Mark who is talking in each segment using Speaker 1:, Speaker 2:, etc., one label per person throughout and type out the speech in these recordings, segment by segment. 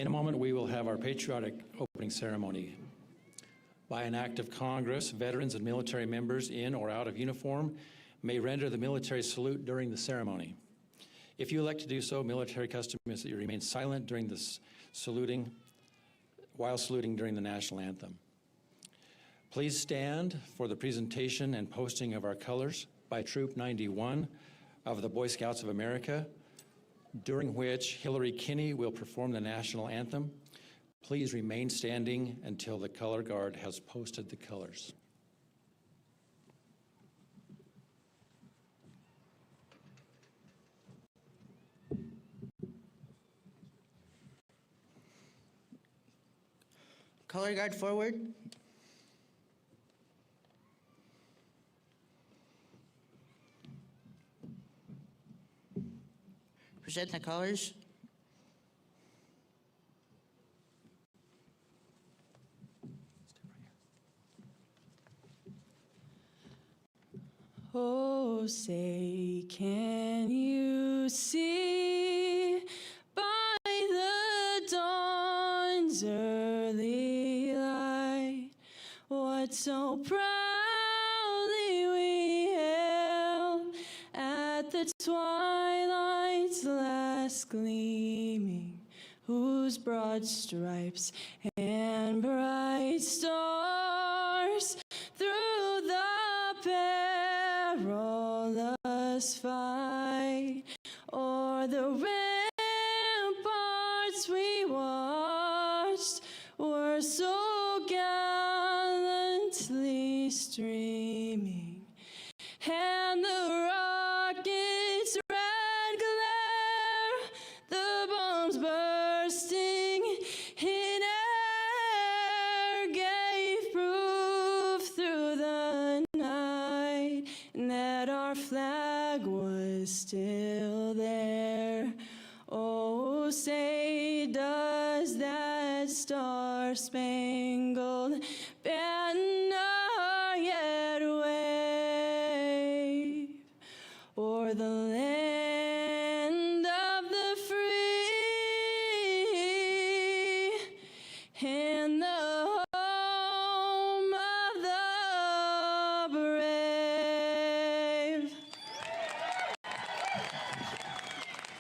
Speaker 1: In a moment, we will have our patriotic opening ceremony. By an act of Congress, veterans and military members in or out of uniform may render the military salute during the ceremony. If you elect to do so, military custom is that you remain silent during this saluting, while saluting during the national anthem. Please stand for the presentation and posting of our colors by Troop 91 of the Boy Scouts of America, during which Hillary Kinney will perform the national anthem. Please remain standing until the color guard has posted the colors.
Speaker 2: Color guard forward. Present the colors.
Speaker 3: Oh, say, can you see by the dawn's early light what so proudly we hailed at the twilight's last gleaming, whose broad stripes and bright stars through the perilous fight o'er the ramparts we watched were so gallantly streaming, and the rockets' red glare, the bombs bursting in air, gave proof through the night that our flag was still there. Oh, say, does that star-spangled banner yet wave o'er the land of the free and the home of the brave?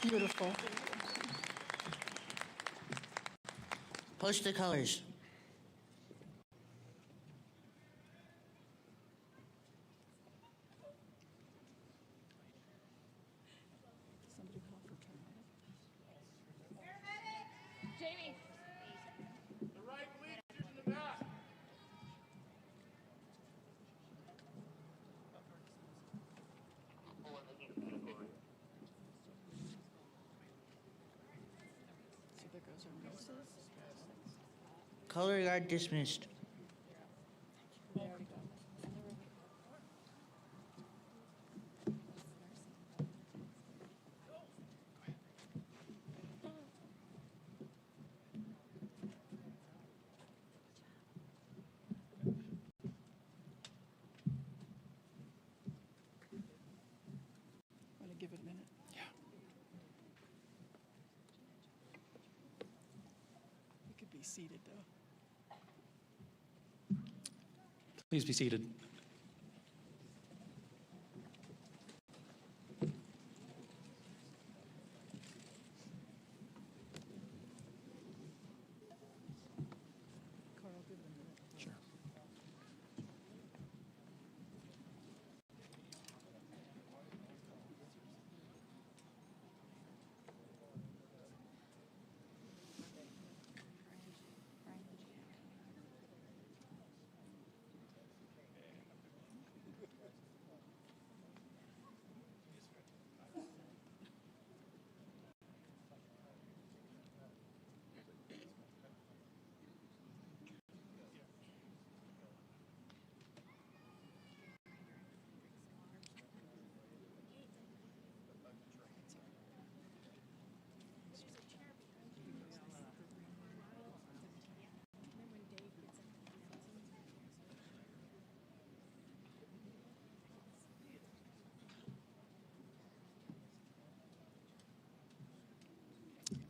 Speaker 3: Beautiful.
Speaker 2: Post the colors.
Speaker 4: Jamie. The right bleachers in the back.
Speaker 3: So there goes our nurses.
Speaker 2: Color guard dismissed.
Speaker 3: There we go. Want to give it a minute?
Speaker 1: Yeah.
Speaker 3: You could be seated, though.
Speaker 1: Please be seated.
Speaker 3: Carl, give it a minute.
Speaker 1: Sure.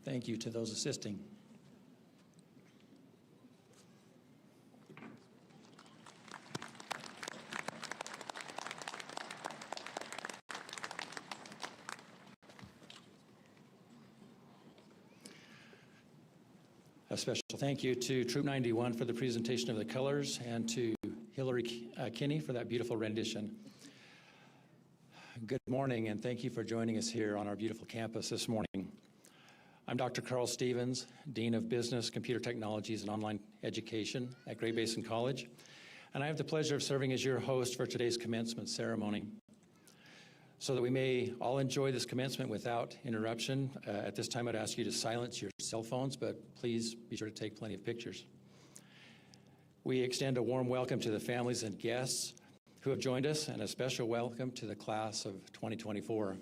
Speaker 1: Thank you to those assisting. A special thank you to Troop 91 for the presentation of the colors and to Hillary Kinney for that beautiful rendition. Good morning, and thank you for joining us here on our beautiful campus this morning. I'm Dr. Carl Stevens, Dean of Business, Computer Technologies, and Online Education at Great Basin College, and I have the pleasure of serving as your host for today's commencement ceremony. So that we may all enjoy this commencement without interruption, at this time I'd ask you to silence your cell phones, but please be sure to take plenty of pictures. We extend a warm welcome to the families and guests who have joined us, and a special welcome to the class of 2024.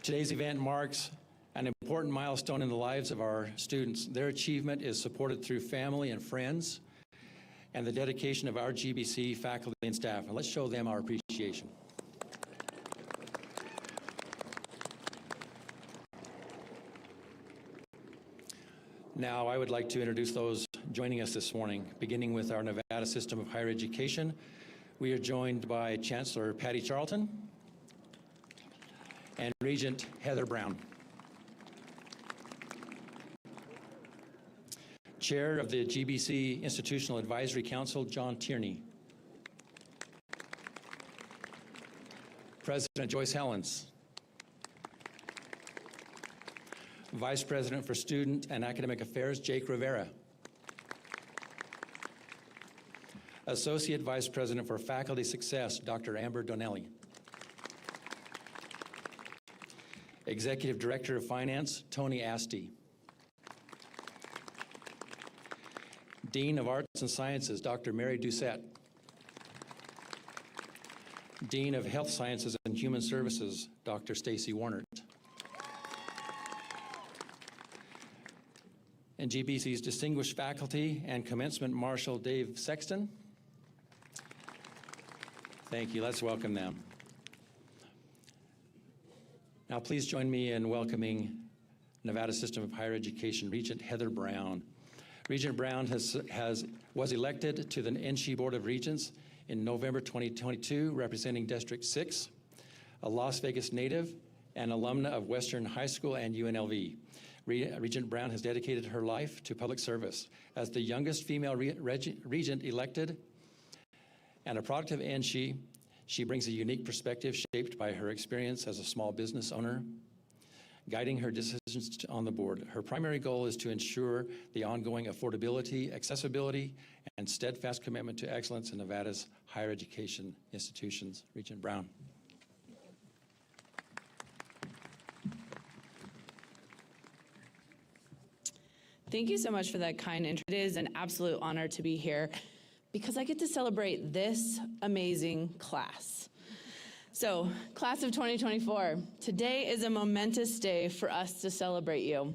Speaker 1: Today's event marks an important milestone in the lives of our students. Their achievement is supported through family and friends and the dedication of our GBC faculty and staff. And let's show them our appreciation. Now, I would like to introduce those joining us this morning, beginning with our Nevada System of Higher Education. We are joined by Chancellor Patty Charlton and Regent Heather Brown. Chair of the GBC Institutional Advisory Council, John Tierney. President Joyce Helens. Vice President for Student and Academic Affairs, Jake Rivera. Associate Vice President for Faculty Success, Dr. Amber Donnelly. Executive Director of Finance, Tony Asti. Dean of Arts and Sciences, Dr. Mary Doucette. Dean of Health Sciences and Human Services, Dr. Stacy Warnert. And GBC's distinguished faculty and commencement marshal, Dave Sexton. Thank you. Let's welcome them. Now, please join me in welcoming Nevada System of Higher Education Regent Heather Brown. Regent Brown was elected to the NSHE Board of Regents in November 2022, representing District 6, a Las Vegas native and alumna of Western High School and UNLV. Regent Brown has dedicated her life to public service. As the youngest female regent elected and a product of NSHE, she brings a unique perspective shaped by her experience as a small business owner, guiding her decisions on the board. Her primary goal is to ensure the ongoing affordability, accessibility, and steadfast commitment to excellence in Nevada's higher education institutions. Regent Brown.
Speaker 5: Thank you so much for that kind intro. It is an absolute honor to be here because I get to celebrate this amazing class. So, class of 2024, today is a momentous day for us to celebrate you.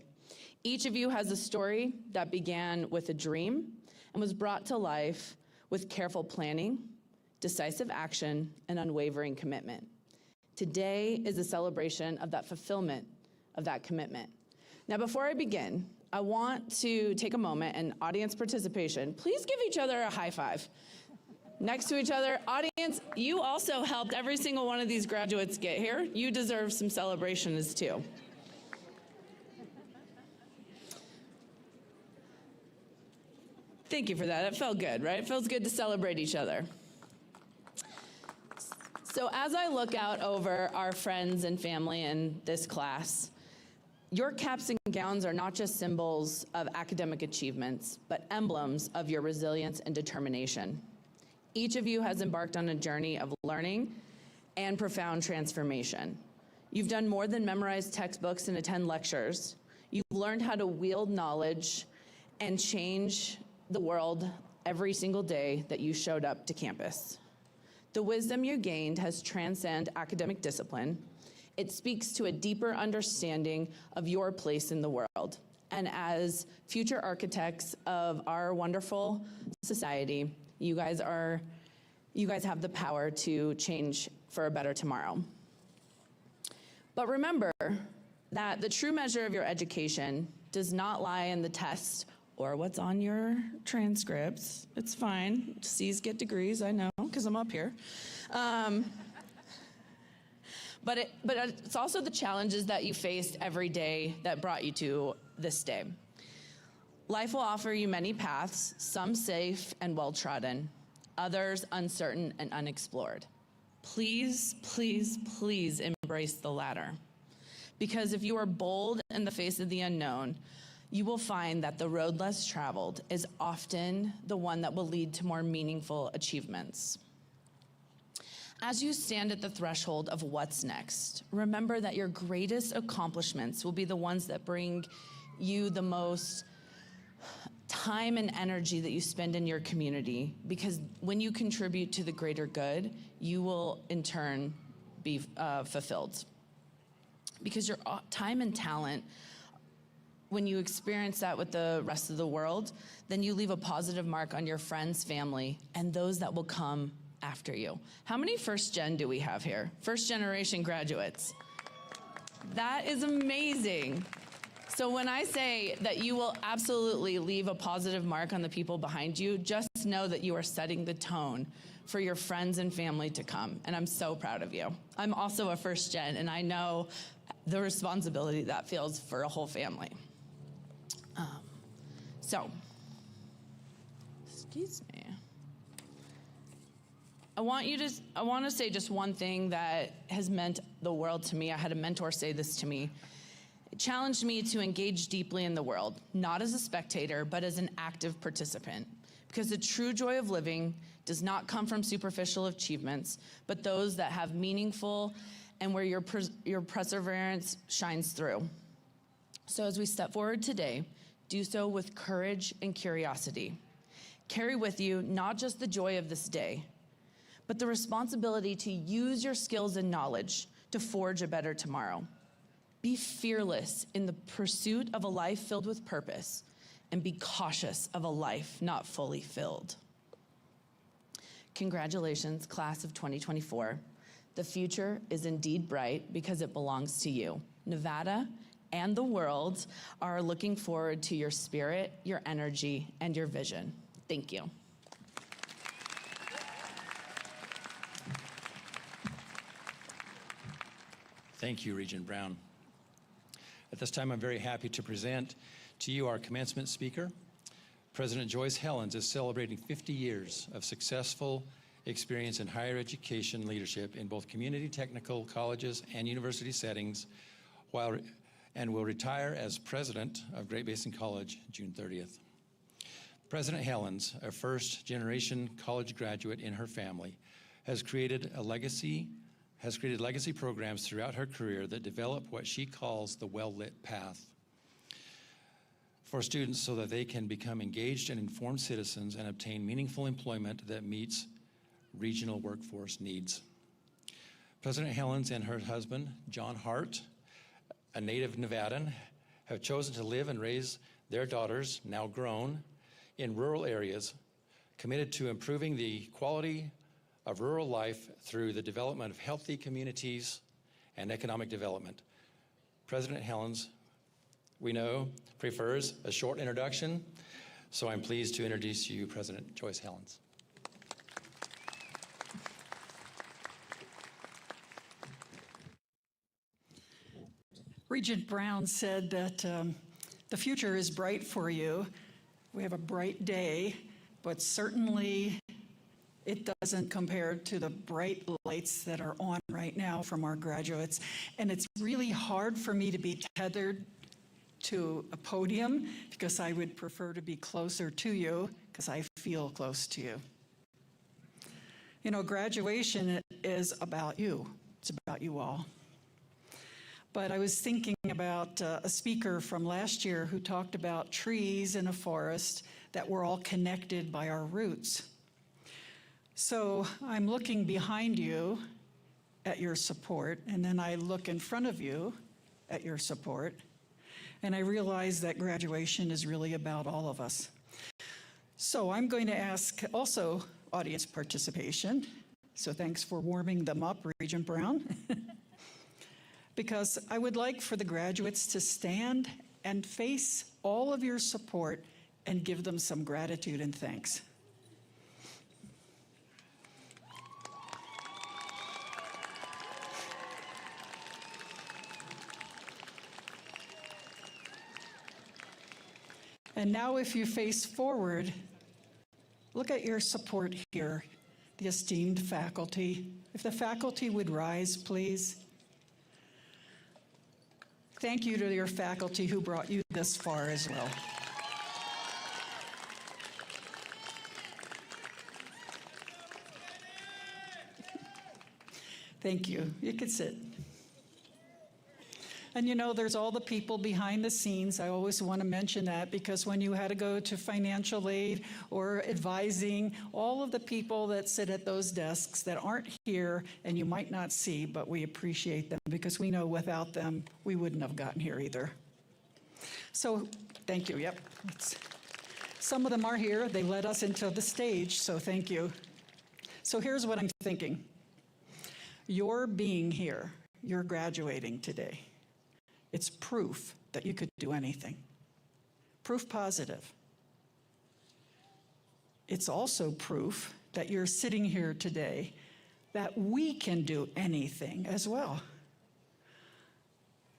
Speaker 5: Each of you has a story that began with a dream and was brought to life with careful planning, decisive action, and unwavering commitment. Today is a celebration of that fulfillment of that commitment. Now, before I begin, I want to take a moment and audience participation. Please give each other a high five. Next to each other, audience, you also helped every single one of these graduates get here. You deserve some celebrations too. Thank you for that. It felt good, right? It feels good to celebrate each other. So as I look out over our friends and family in this class, your caps and gowns are not just symbols of academic achievements, but emblems of your resilience and determination. Each of you has embarked on a journey of learning and profound transformation. You've done more than memorize textbooks and attend lectures. You've learned how to wield knowledge and change the world every single day that you showed up to campus. The wisdom you gained has transcended academic discipline. It speaks to a deeper understanding of your place in the world. And as future architects of our wonderful society, you guys have the power to change for a better tomorrow. But remember that the true measure of your education does not lie in the test or what's on your transcripts. It's fine. C's get degrees, I know, because I'm up here. But it's also the challenges that you faced every day that brought you to this day. Life will offer you many paths, some safe and well-trodden, others uncertain and unexplored. Please, please, please embrace the latter. Because if you are bold in the face of the unknown, you will find that the road less traveled is often the one that will lead to more meaningful achievements. As you stand at the threshold of what's next, remember that your greatest accomplishments will be the ones that bring you the most time and energy that you spend in your community, because when you contribute to the greater good, you will in turn be fulfilled. Because your time and talent, when you experience that with the rest of the world, then you leave a positive mark on your friends, family, and those that will come after you. How many first gen do we have here? First generation graduates. That is amazing. So when I say that you will absolutely leave a positive mark on the people behind you, just know that you are setting the tone for your friends and family to come. And I'm so proud of you. I'm also a first gen, and I know the responsibility that feels for a whole family. Excuse me. I want to say just one thing that has meant the world to me. I had a mentor say this to me. It challenged me to engage deeply in the world, not as a spectator, but as an active participant. Because the true joy of living does not come from superficial achievements, but those that have meaningful and where your perseverance shines through. So as we step forward today, do so with courage and curiosity. Carry with you not just the joy of this day, but the responsibility to use your skills and knowledge to forge a better tomorrow. Be fearless in the pursuit of a life filled with purpose, and be cautious of a life not fully filled. Congratulations, class of 2024. The future is indeed bright because it belongs to you. Nevada and the world are looking forward to your spirit, your energy, and your vision. Thank you.
Speaker 1: Thank you, Regent Brown. At this time, I'm very happy to present to you our commencement speaker. President Joyce Helens is celebrating 50 years of successful experience in higher education leadership in both community technical colleges and university settings, and will retire as president of Great Basin College June 30th. President Helens, a first-generation college graduate in her family, has created legacy programs throughout her career that develop what she calls the well-lit path for students so that they can become engaged and informed citizens and obtain meaningful employment that meets regional workforce needs. President Helens and her husband, John Hart, a native Nevadan, have chosen to live and raise their daughters, now grown, in rural areas, committed to improving the quality of rural life through the development of healthy communities and economic development. President Helens, we know, prefers a short introduction, so I'm pleased to introduce you President Joyce Helens.
Speaker 3: Regent Brown said that the future is bright for you. We have a bright day, but certainly it doesn't compare to the bright lights that are on right now from our graduates. And it's really hard for me to be tethered to a podium because I would prefer to be closer to you because I feel close to you. You know, graduation is about you. It's about you all. But I was thinking about a speaker from last year who talked about trees in a forest that were all connected by our roots. So I'm looking behind you at your support, and then I look in front of you at your support, and I realize that graduation is really about all of us. So I'm going to ask also audience participation. So thanks for warming them up, Regent Brown. Because I would like for the graduates to stand and face all of your support and give them some gratitude and thanks. And now if you face forward, look at your support here, the esteemed faculty. If the faculty would rise, please. Thank you to your faculty who brought you this far as well. Thank you. You could sit. And you know, there's all the people behind the scenes. I always want to mention that because when you had to go to financial aid or advising, all of the people that sit at those desks that aren't here and you might not see, but we appreciate them because we know without them, we wouldn't have gotten here either. So thank you. Yep. Some of them are here. They led us into the stage, so thank you. So here's what I'm thinking. Your being here, you're graduating today. It's proof that you could do anything. Proof positive. It's also proof that you're sitting here today that we can do anything as well.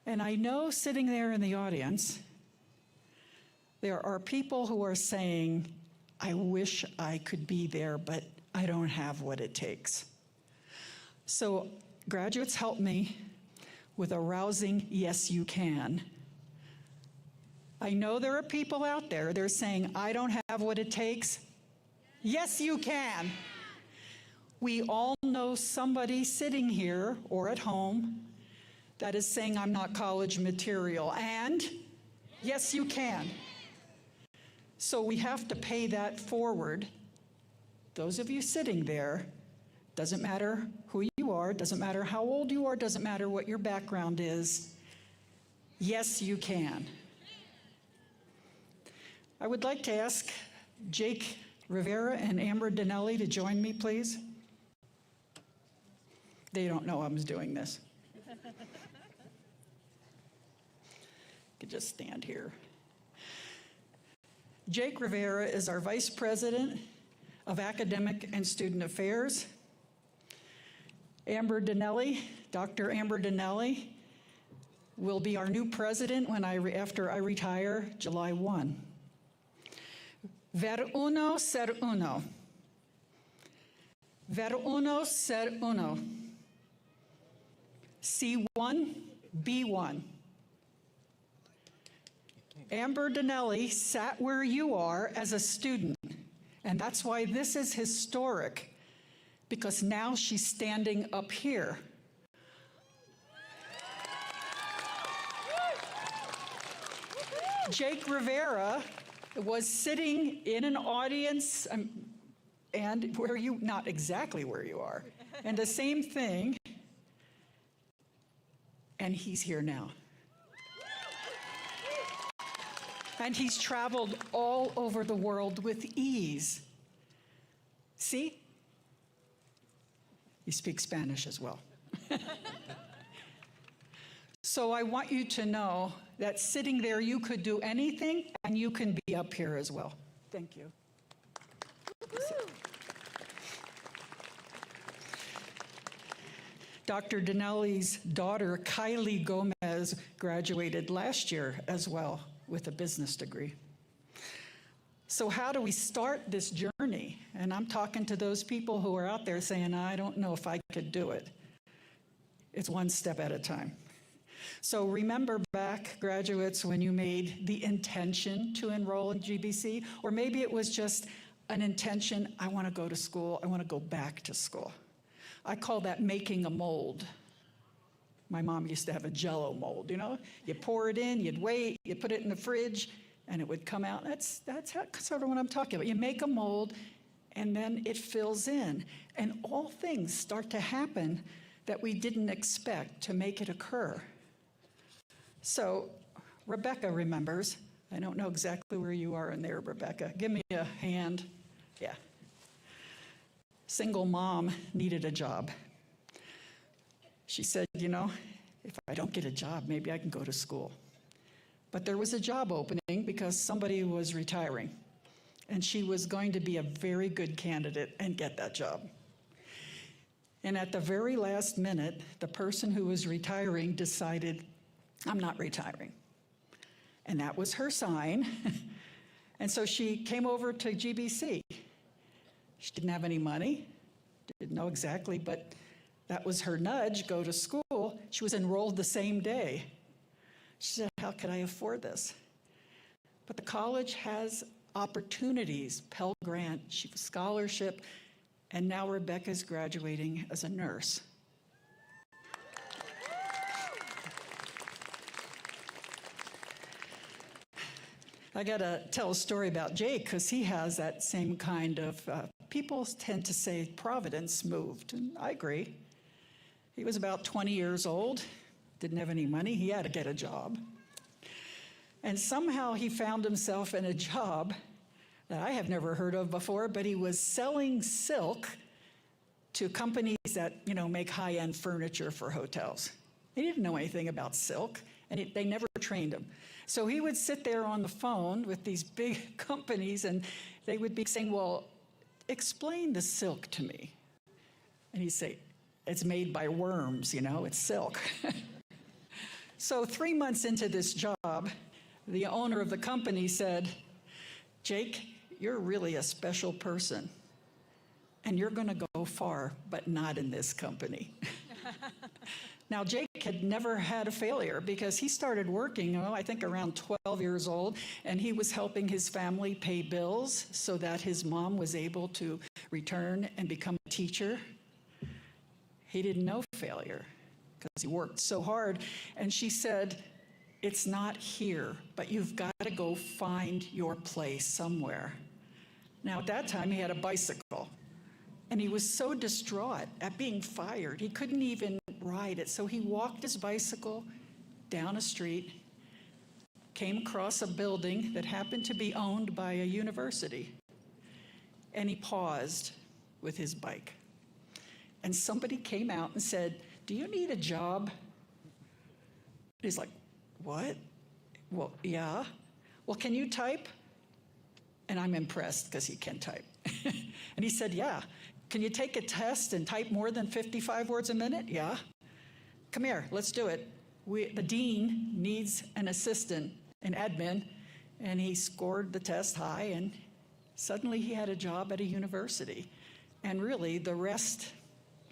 Speaker 3: And I know sitting there in the audience, there are people who are saying, I wish I could be there, but I don't have what it takes. So graduates, help me with a rousing, yes, you can. I know there are people out there, they're saying, I don't have what it takes. Yes, you can. We all know somebody sitting here or at home that is saying, I'm not college material. And yes, you can. So we have to pay that forward. Those of you sitting there, doesn't matter who you are, doesn't matter how old you are, doesn't matter what your background is. Yes, you can. I would like to ask Jake Rivera and Amber Dinelli to join me, please. They don't know I'm doing this. Could just stand here. Jake Rivera is our Vice President of Academic and Student Affairs. Amber Dinelli, Dr. Amber Dinelli, will be our new president after I retire, July 1. Ver uno, ser uno. Ver uno, ser uno. C1, B1. Amber Dinelli sat where you are as a student, and that's why this is historic. Because now she's standing up here. Jake Rivera was sitting in an audience, and not exactly where you are, and the same thing, and he's here now. And he's traveled all over the world with ease. See? He speaks Spanish as well. So I want you to know that sitting there, you could do anything, and you can be up here as well. Thank you. Dr. Dinelli's daughter, Kylie Gomez, graduated last year as well with a business degree. So how do we start this journey? And I'm talking to those people who are out there saying, I don't know if I could do it. It's one step at a time. So remember back, graduates, when you made the intention to enroll in GBC, or maybe it was just an intention, I want to go to school, I want to go back to school. I call that making a mold. My mom used to have a Jell-O mold, you know? You pour it in, you'd wait, you put it in the fridge, and it would come out. That's sort of what I'm talking about. You make a mold, and then it fills in. And all things start to happen that we didn't expect to make it occur. So Rebecca remembers. I don't know exactly where you are in there, Rebecca. Give me a hand. Yeah. Single mom needed a job. She said, you know, if I don't get a job, maybe I can go to school. But there was a job opening because somebody was retiring, and she was going to be a very good candidate and get that job. And at the very last minute, the person who was retiring decided, I'm not retiring. And that was her sign And so she came over to GBC. She didn't have any money, didn't know exactly, but that was her nudge, go to school. She was enrolled the same day. She said, how could I afford this? But the college has opportunities, Pell Grant, she was scholarship, and now Rebecca's graduating as a nurse. I gotta tell a story about Jake because he has that same kind of, people tend to say Providence moved, and I agree. He was about 20 years old, didn't have any money, he had to get a job. And somehow he found himself in a job that I have never heard of before, but he was selling silk to companies that, make high-end furniture for hotels. He didn't know anything about silk, and they never trained him. So he would sit there on the phone with these big companies, and they would be saying, well, explain the silk to me. And he'd say, it's made by worms, it's silk. So 3 months into this job, the owner of the company said, Jake, you're really a special person, and you're going to go far, but not in this company. Now, Jake had never had a failure because he started working, I think around 12 years old, and he was helping his family pay bills so that his mom was able to return and become a teacher. He didn't know failure because he worked so hard. And she said, it's not here, but you've got to go find your place somewhere. Now, at that time, he had a bicycle. And he was so distraught at being fired, he couldn't even ride it. So he walked his bicycle down a street, came across a building that happened to be owned by a university. And he paused with his bike. And somebody came out and said, do you need a job? He's like, what? Well, yeah. Well, can you type? And I'm impressed because he can type. And he said, yeah. Can you take a test and type more than 55 words a minute? Yeah. Come here, let's do it. The dean needs an assistant, an admin, and he scored the test high, and suddenly he had a job at a university. And really, the rest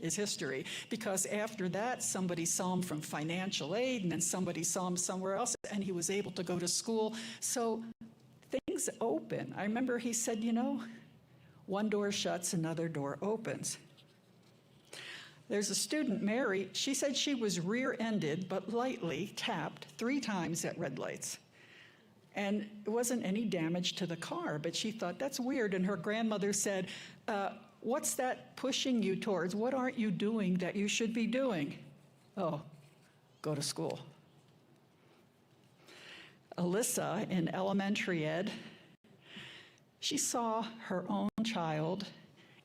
Speaker 3: is history, because after that, somebody saw him from financial aid, and then somebody saw him somewhere else, and he was able to go to school. So things open. I remember he said, one door shuts, another door opens. There's a student, Mary, she said she was rear-ended but lightly tapped 3 times at red lights. And it wasn't any damage to the car, but she thought, that's weird. And her grandmother said, what's that pushing you towards? What aren't you doing that you should be doing? Oh, go to school. Alyssa in elementary ed, she saw her own child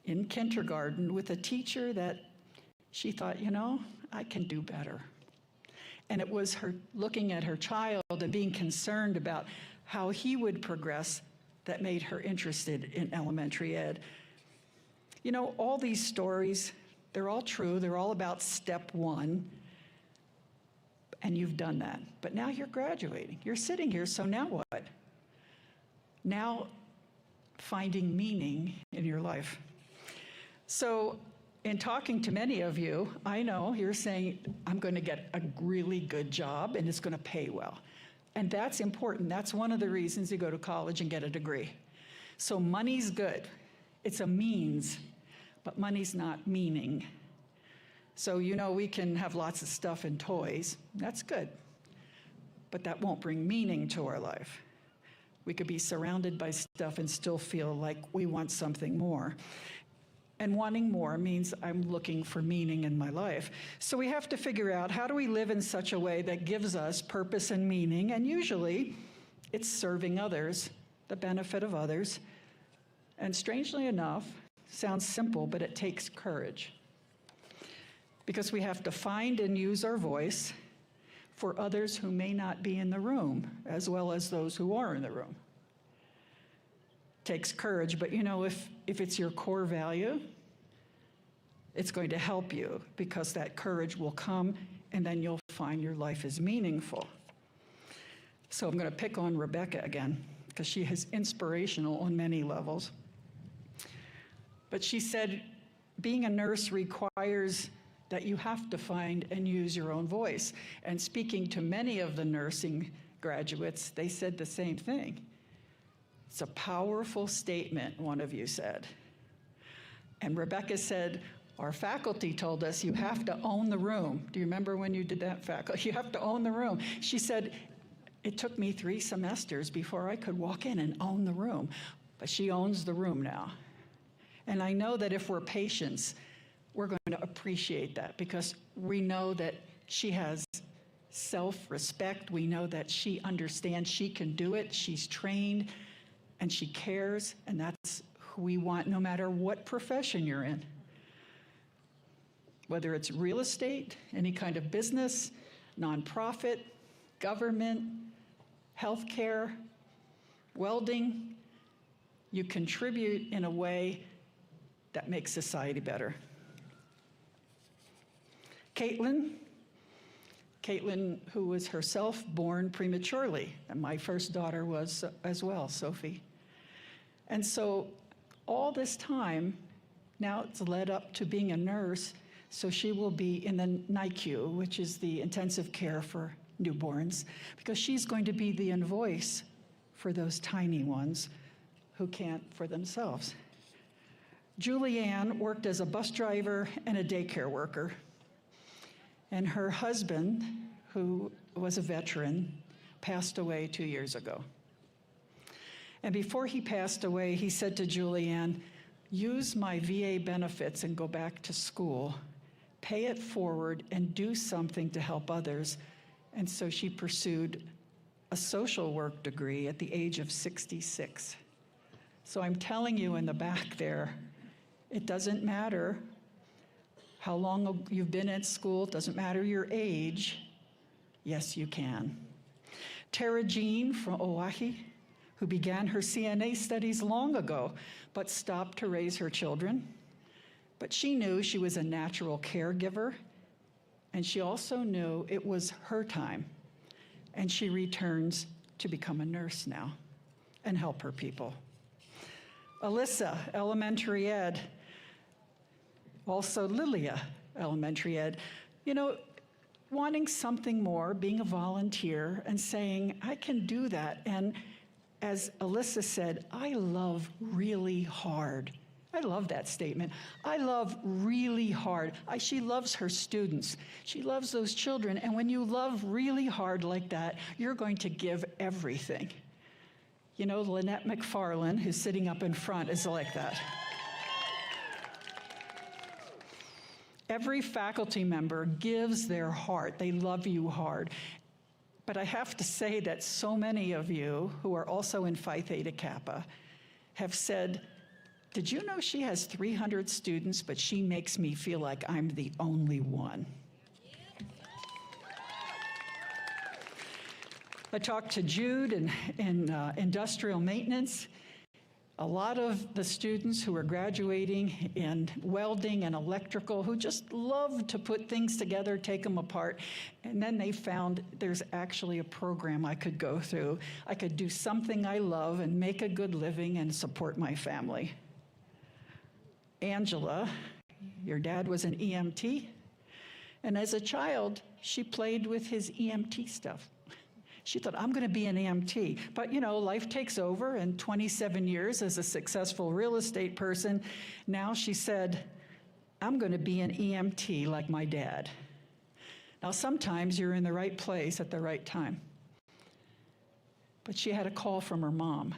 Speaker 3: in kindergarten with a teacher that she thought, I can do better. And it was her looking at her child and being concerned about how he would progress that made her interested in elementary ed. All these stories, they're all true. They're all about step 1. And you've done that. But now you're graduating. You're sitting here, so now what? Now finding meaning in your life. So in talking to many of you, I know you're saying, I'm going to get a really good job and it's going to pay well. And that's important. That's one of the reasons you go to college and get a degree. So money's good. It's a means, but money's not meaning. So we can have lots of stuff and toys. That's good. But that won't bring meaning to our life. We could be surrounded by stuff and still feel like we want something more. And wanting more means I'm looking for meaning in my life. So we have to figure out, how do we live in such a way that gives us purpose and meaning? And usually it's serving others, the benefit of others. And strangely enough, sounds simple, but it takes courage. Because we have to find and use our voice for others who may not be in the room, as well as those who are in the room. Takes courage, but if it's your core value, it's going to help you, because that courage will come, and then you'll find your life is meaningful. So I'm going to pick on Rebecca again. because she is inspirational on many levels. But she said, being a nurse requires that you have to find and use your own voice. And speaking to many of the nursing graduates, they said the same thing. It's a powerful statement, one of you said. And Rebecca said, our faculty told us you have to own the room. Do you remember when you did that, faculty? You have to own the room. She said, it took me 3 semesters before I could walk in and own the room. But she owns the room now. And I know that if we're patients, we're going to appreciate that because we know that she has self-respect. We know that she understands she can do it. She's trained and she cares, and that's who we want no matter what profession you're in. Whether it's real estate, any kind of business, nonprofit, government, healthcare, welding, you contribute in a way that makes society better. Caitlin, who was herself born prematurely, and my first daughter was as well, Sophie. And so all this time, now it's led up to being a nurse, so she will be in the NICU, which is the intensive care for newborns, because she's going to be the voice for those tiny ones who can't for themselves. Julianne worked as a bus driver and a daycare worker. And her husband, who was a veteran, passed away 2 years ago. And before he passed away, he said to Julianne, use my VA benefits and go back to school, pay it forward, and do something to help others. And so she pursued a social work degree at the age of 66. So I'm telling you in the back there, it doesn't matter how long you've been at school, it doesn't matter your age. Yes, you can. Tara Jean from Oahe, who began her CNA studies long ago, but stopped to raise her children. But she knew she was a natural caregiver, and she also knew it was her time. And she returns to become a nurse now and help her people. Alyssa, elementary ed. Also Lilia, elementary ed. You know, wanting something more, being a volunteer and saying, I can do that. And as Alyssa said, I love really hard. I love that statement. I love really hard. She loves her students. She loves those children. And when you love really hard like that, you're going to give everything. You know, Lynette McFarland, who's sitting up in front, is like that. Every faculty member gives their heart. They love you hard. But I have to say that so many of you who are also in Phi Theta Kappa have said, did you know she has 300 students, but she makes me feel like I'm the only one? I talked to Jude in industrial maintenance. A lot of the students who are graduating in welding and electrical who just love to put things together, take them apart, and then they found there's actually a program I could go through. I could do something I love and make a good living and support my family. Angela, your dad was an EMT, and as a child, she played with his EMT stuff. She thought, I'm going to be an EMT. But, you know, life takes over, and 27 years as a successful real estate person, now she said, I'm going to be an EMT like my dad. Now, sometimes you're in the right place at the right time. But she had a call from her mom,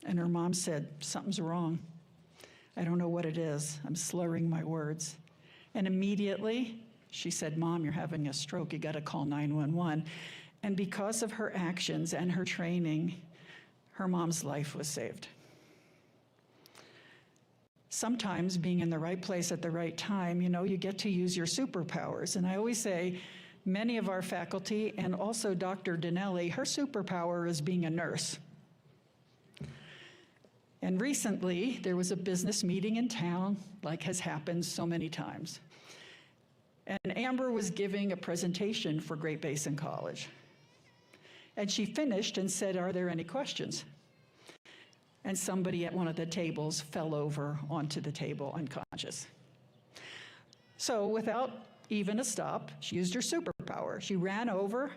Speaker 3: and her mom said, something's wrong. I don't know what it is. I'm slurring my words. And immediately, she said, Mom, you're having a stroke. You got to call 911. And because of her actions and her training, her mom's life was saved. Sometimes being in the right place at the right time, you know, you get to use your superpowers. And I always say, many of our faculty, and also Dr. Dinelli, her superpower is being a nurse. And recently, there was a business meeting in town, like has happened so many times. And Amber was giving a presentation for Great Basin College. And she finished and said, "Are there any questions?" And somebody at one of the tables fell over onto the table unconscious. So without even a stop, she used her superpower. She ran over,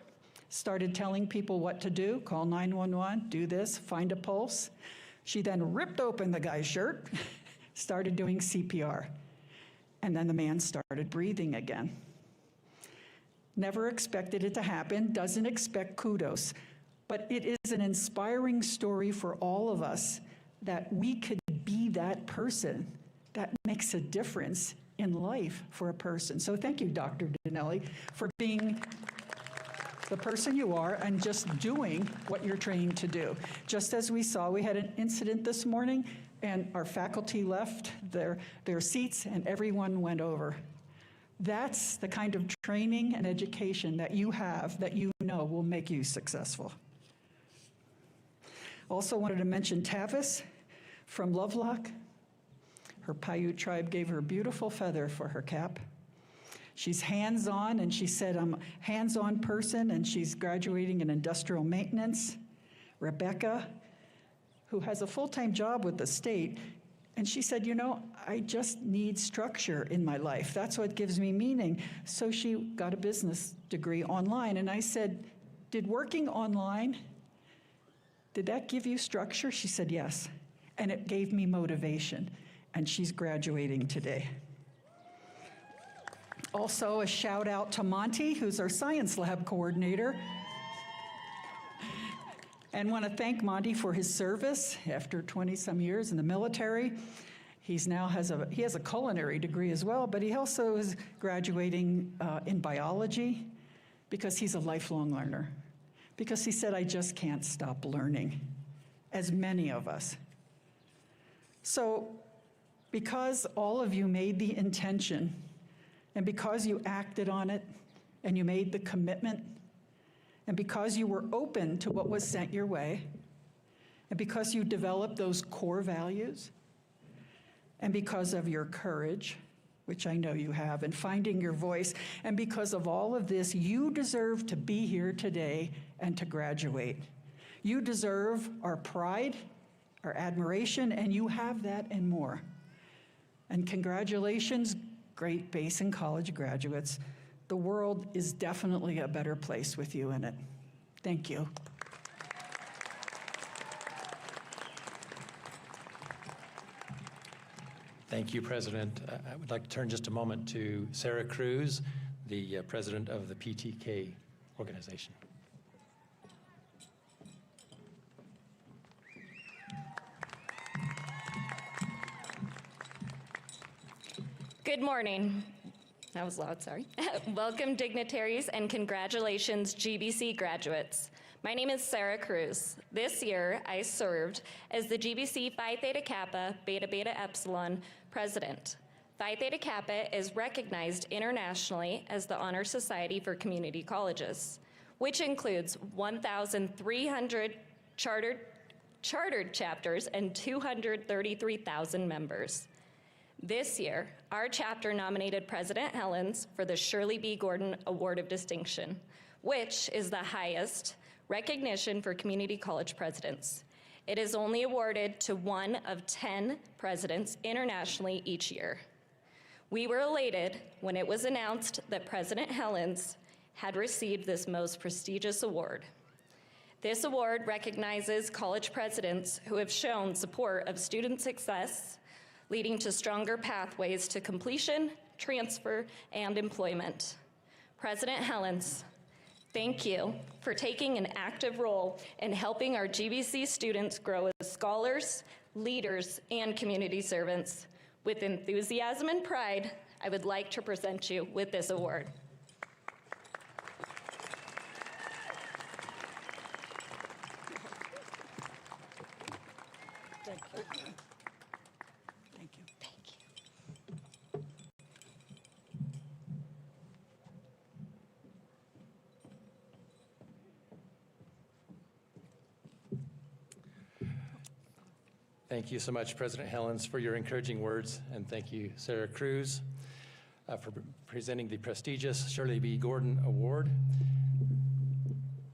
Speaker 3: started telling people what to do, call 911, do this, find a pulse. She then ripped open the guy's shirt, started doing CPR, and then the man started breathing again. Never expected it to happen, doesn't expect kudos, but it is an inspiring story for all of us that we could be that person that makes a difference in life for a person. So thank you, Dr. Dinelli, for being the person you are and just doing what you're trained to do. Just as we saw, we had an incident this morning and our faculty left their seats and everyone went over. That's the kind of training and education that you have that you know will make you successful. Also wanted to mention Tavis from Lovelock. Her Paiute tribe gave her a beautiful feather for her cap. She's hands-on, and she said, "I'm a hands-on person," and she's graduating in industrial maintenance. Rebecca, who has a full-time job with the state, and she said, "I just need structure in my life. That's what gives me meaning." So she got a business degree online, and I said, "Did working online, did that give you structure?" She said, "Yes." And it gave me motivation, and she's graduating today. Also, a shout out to Monty, who's our science lab coordinator. And want to thank Monty for his service after 20-some years in the military. He has a culinary degree as well, but he also is graduating in biology because he's a lifelong learner. Because he said, "I just can't stop learning," as many of us. So, because all of you made the intention, and because you acted on it, and you made the commitment, and because you were open to what was sent your way, and because you developed those core values, and because of your courage, which I know you have, and finding your voice, and because of all of this, you deserve to be here today and to graduate. You deserve our pride, our admiration, and you have that and more. And congratulations, great Basin College graduates. The world is definitely a better place with you in it. Thank you.
Speaker 1: Thank you, President. I would like to turn just a moment to Sarah Cruz, the president of the PTK organization.
Speaker 6: Good morning. That was loud, sorry. Welcome, dignitaries, and congratulations, GBC graduates. My name is Sarah Cruz. This year, I served as the GBC Phi Theta Kappa Beta Beta Epsilon president. Phi Theta Kappa is recognized internationally as the Honor Society for Community Colleges, which includes 1,300 chartered chapters and 233,000 members. This year, our chapter nominated President Helens for the Shirley B. Gordon Award of Distinction, which is the highest recognition for community college presidents. It is only awarded to one of 10 presidents internationally each year. We were elated when it was announced that President Helens had received this most prestigious award. This award recognizes college presidents who have shown support of student success, leading to stronger pathways to completion, transfer, and employment. President Helens, thank you for taking an active role in helping our GBC students grow as scholars, leaders, and community servants. With enthusiasm and pride, I would like to present you with this award.
Speaker 3: Thank you. Thank you.
Speaker 1: Thank you so much, President Helens, for your encouraging words, and thank you, Sarah Cruz, for presenting the prestigious Shirley B. Gordon Award.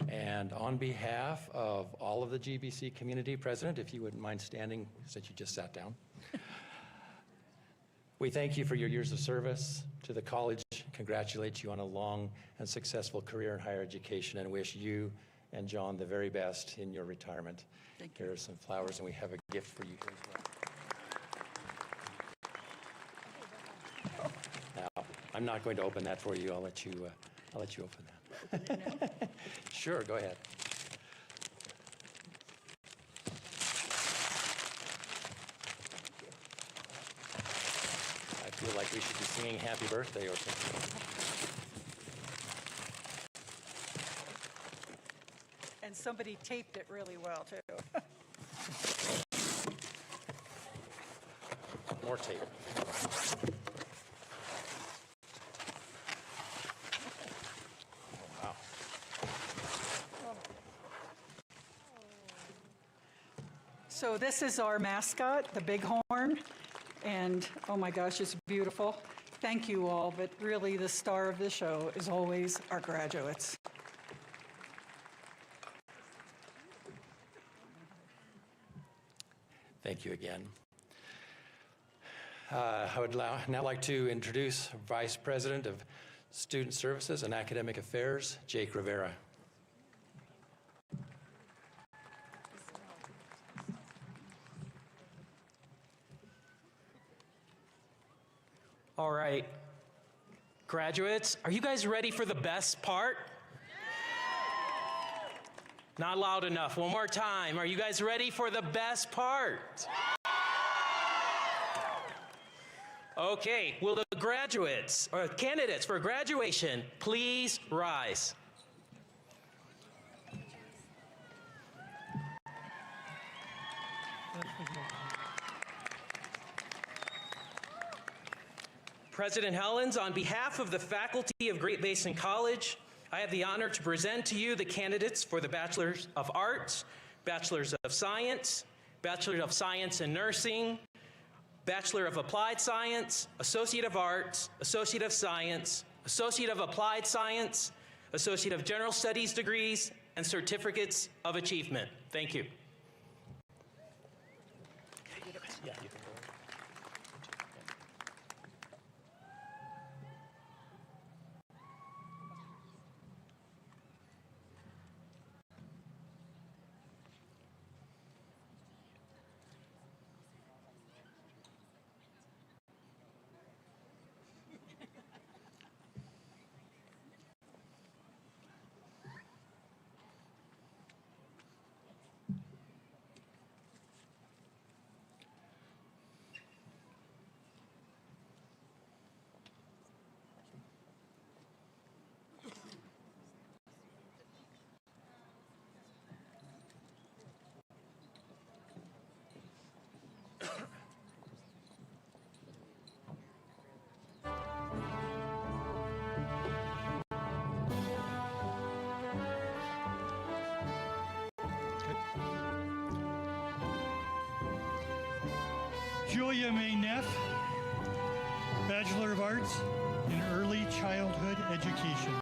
Speaker 1: And And on behalf of all of the GBC community, President, if you wouldn't mind standing since you just sat down. We thank you for your years of service to the college, congratulate you on a long and successful career in higher education, and wish you and John the very best in your retirement.
Speaker 3: Thank you.
Speaker 1: Here are some flowers, and we have a gift for you here as well. Now, I'm not going to open that for you. I'll let you open that. Sure, go ahead. I feel like we should be singing happy birthday or something.
Speaker 3: And somebody taped it really well, too.
Speaker 1: More tape. Wow.
Speaker 3: So this is our mascot, the bighorn, and oh my gosh, it's beautiful. Thank you all, but really the star of the show is always our graduates.
Speaker 1: Thank you again. I would now like to introduce Vice President of Student Services and Academic Affairs, Jake Rivera.
Speaker 7: All right. Graduates, are you guys ready for the best part? Not loud enough. One more time. Are you guys ready for the best part? Okay, will the graduates or candidates for graduation please rise? President Helens, on behalf of the faculty of Great Basin College, I have the honor to present to you the candidates for the Bachelor's of Arts, Bachelor's of Science, Bachelor of Science in Nursing, Bachelor of Applied Science, Associate of Arts, Associate of Science, Associate of Applied Science, Associate of General Studies degrees, and Certificates of Achievement. Thank you. Yeah, you can go.
Speaker 8: Julia May Neff, Bachelor of Arts in Early Childhood Education.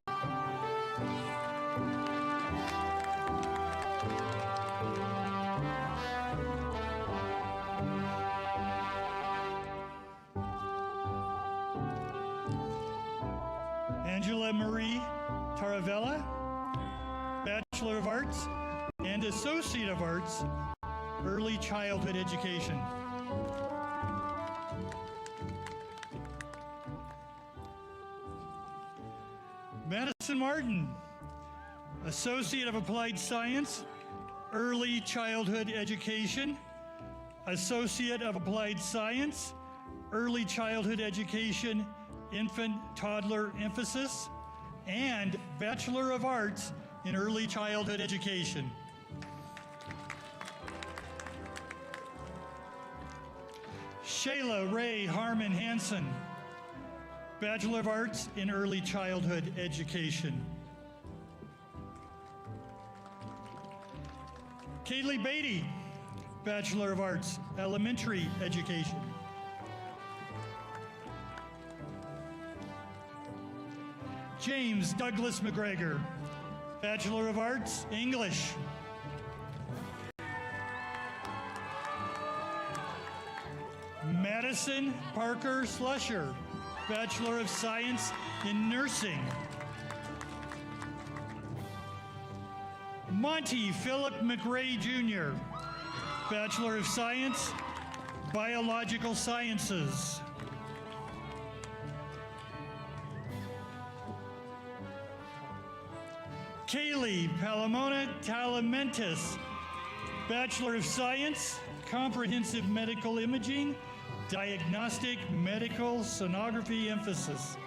Speaker 8: Angela Marie Taravella, Bachelor of Arts and Associate of Arts, Early Childhood Education. Madison Martin, Associate of Applied Science, Early Childhood Education, Associate of Applied Science, Early Childhood Education, Infant Toddler Emphasis, and Bachelor of Arts in Early Childhood Education. Shayla Ray Harmon Hansen, Bachelor of Arts in Early Childhood Education. Kaylee Beatty, Bachelor of Arts, Elementary Education. James Douglas McGregor, Bachelor of Arts, English. Madison Parker Slusher, Bachelor of Science in Nursing. Monty Philip McRae Jr., Bachelor of Science, Biological Sciences. Kaylee Palomona Talamentis, Bachelor of Science, Comprehensive Medical Imaging, Diagnostic Medical Sonography emphasis.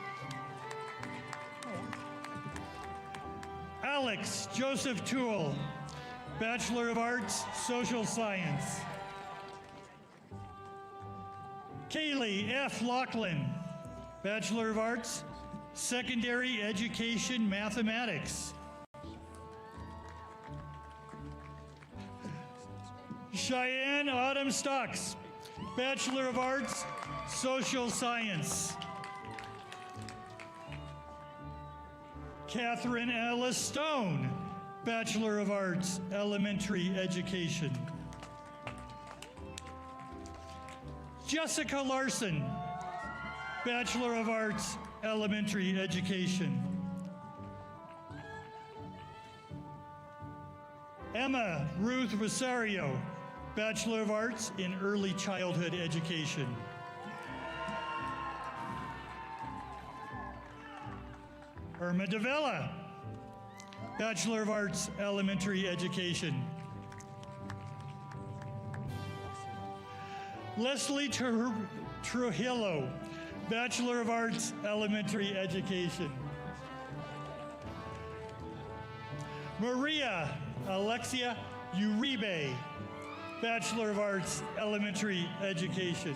Speaker 8: Alex Joseph Toole, Bachelor of Arts, Social Science. Kaylee F. Laughlin, Bachelor of Arts, Secondary Education Mathematics. Cheyenne Autumn Stocks, Bachelor of Arts, Social Science. Catherine Alice Stone, Bachelor of Arts, Elementary Education. Jessica Larson, Bachelor of Arts, Elementary Education. Emma Ruth Rosario, Bachelor of Arts in Early Childhood Education. Irma Davella, Bachelor of Arts, Elementary Education. Leslie Trujillo, Bachelor of Arts, Elementary Education. Maria Alexia Uribe, Bachelor of Arts, Elementary Education.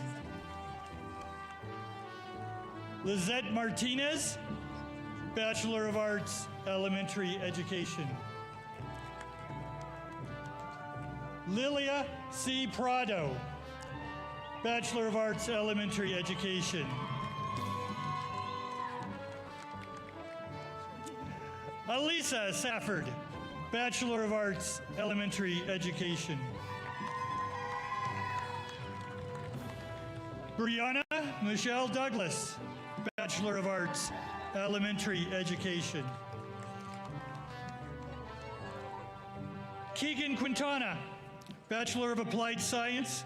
Speaker 8: Lizette Martinez, Bachelor of Arts, Elementary Education. Lilia C. Prado, Bachelor of Arts, Elementary Education. Elisa Safford, Bachelor of Arts, Elementary Education. Brianna Michelle Douglas, Bachelor of Arts, Elementary Education. Keegan Quintana, Bachelor of Applied Science,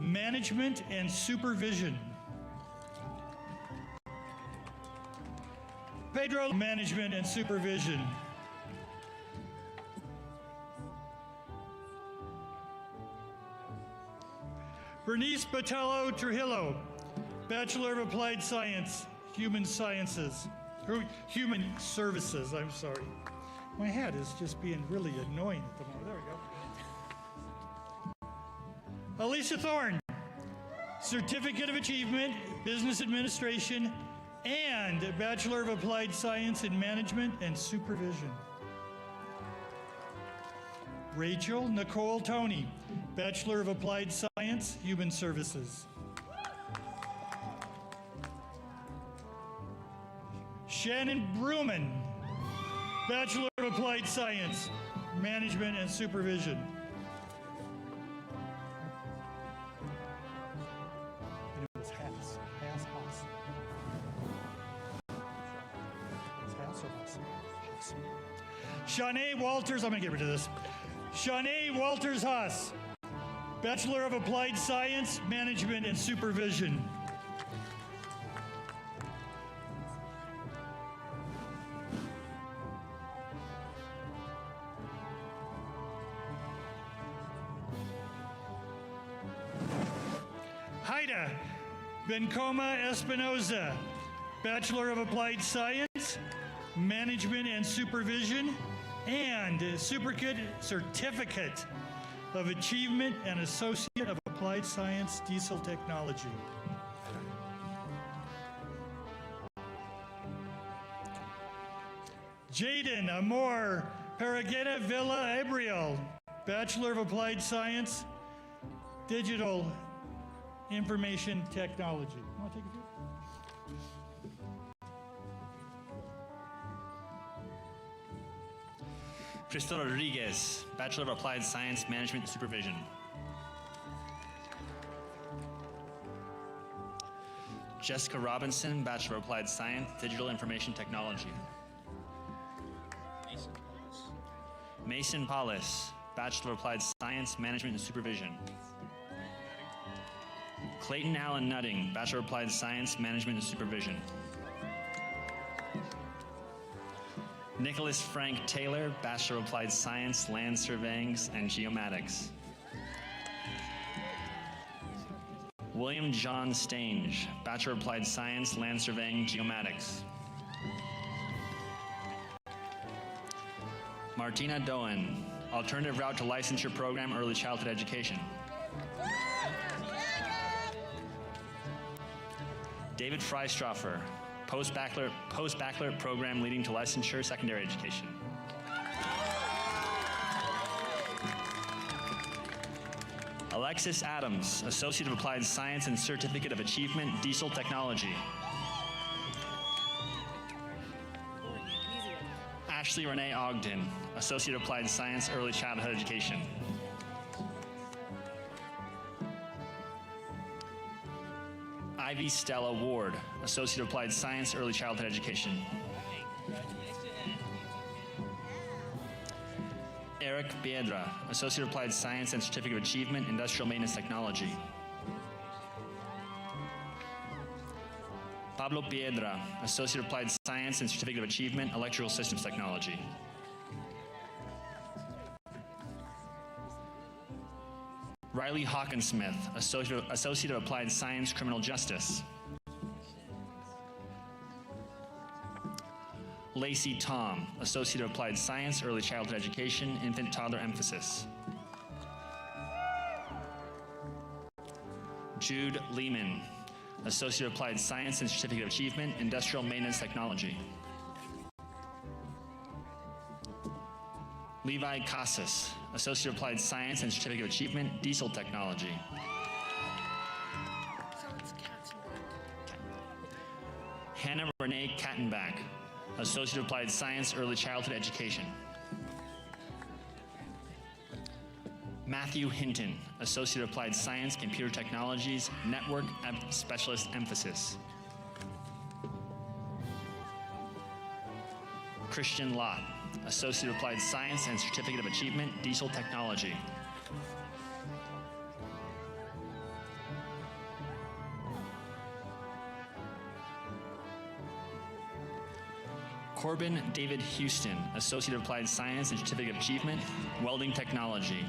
Speaker 8: Management and Supervision. Pedro, Management and Supervision. Bernice Botello Trujillo, Bachelor of Applied Science, Human Sciences, or Human Services, I'm sorry. My hat is just being really annoying at the moment. There we go. Alicia Thorne, Certificate of Achievement, Business Administration, and Bachelor of Applied Science in Management and Supervision. Rachel Nicole Toney, Bachelor of Applied Science, Human Services. Shannon Bruman, Bachelor of Applied Science, Management and Supervision. It's Haas. Shanae Walters, I'm going to get rid of this. Shanae Walters Haas, Bachelor of Applied Science, Management and Supervision. Haida Bencoma Espinoza, Bachelor of Applied Science, Management and Supervision, and Certificate of Achievement and Associate of Applied Science Diesel Technology. Jaden Amor Paragueta Villa Abriel, Bachelor of Applied Science, Digital Information Technology. Want to take a few?
Speaker 9: Crystal Rodriguez, Bachelor of Applied Science, Management and Supervision. Jessica Robinson, Bachelor of Applied Science, Digital Information Technology. Mason Paulus, Bachelor of Applied Science, Management and Supervision. Clayton Allen Nutting, Bachelor of Applied Science, Management and Supervision. Nicholas Frank Taylor, Bachelor of Applied Science, Land Surveying and Geomatics. William John Stange, Bachelor of Applied Science, Land Surveying, Geomatics. Martina Doan, Alternative Route to Licensure Program, Early Childhood Education. David Freistraffer, Post-Baccalaureate Program leading to Licensure, Secondary Education. Alexis Adams, Associate of Applied Science and Certificate of Achievement, Diesel Technology. Ashley Renee Ogden, Associate of Applied Science, Early Childhood Education. Ivy Stella Ward, Associate of Applied Science, Early Childhood Education. Eric Piedra, Associate of Applied Science and Certificate of Achievement, Industrial Maintenance Technology. Pablo Piedra, Associate of Applied Science and Certificate of Achievement, Electrical Systems Technology. Riley Hawkinsmith, Associate of Applied Science, Criminal Justice. Lacey Tom, Associate of Applied Science, Early Childhood Education, Infant Toddler Emphasis. Jude Lehman, Associate of Applied Science and Certificate of Achievement, Industrial Maintenance Technology. Levi Casas, Associate of Applied Science and Certificate of Achievement, Diesel Technology. Hannah Renee Kattenbach, Associate of Applied Science, Early Childhood Education. Matthew Hinton, Associate of Applied Science, Computer Technologies, Network Specialist Emphasis. Christian Lott, Associate of Applied Science and Certificate of Achievement, Diesel Technology. Corbin David Houston, Associate of Applied Science and Certificate of Achievement, Welding Technology.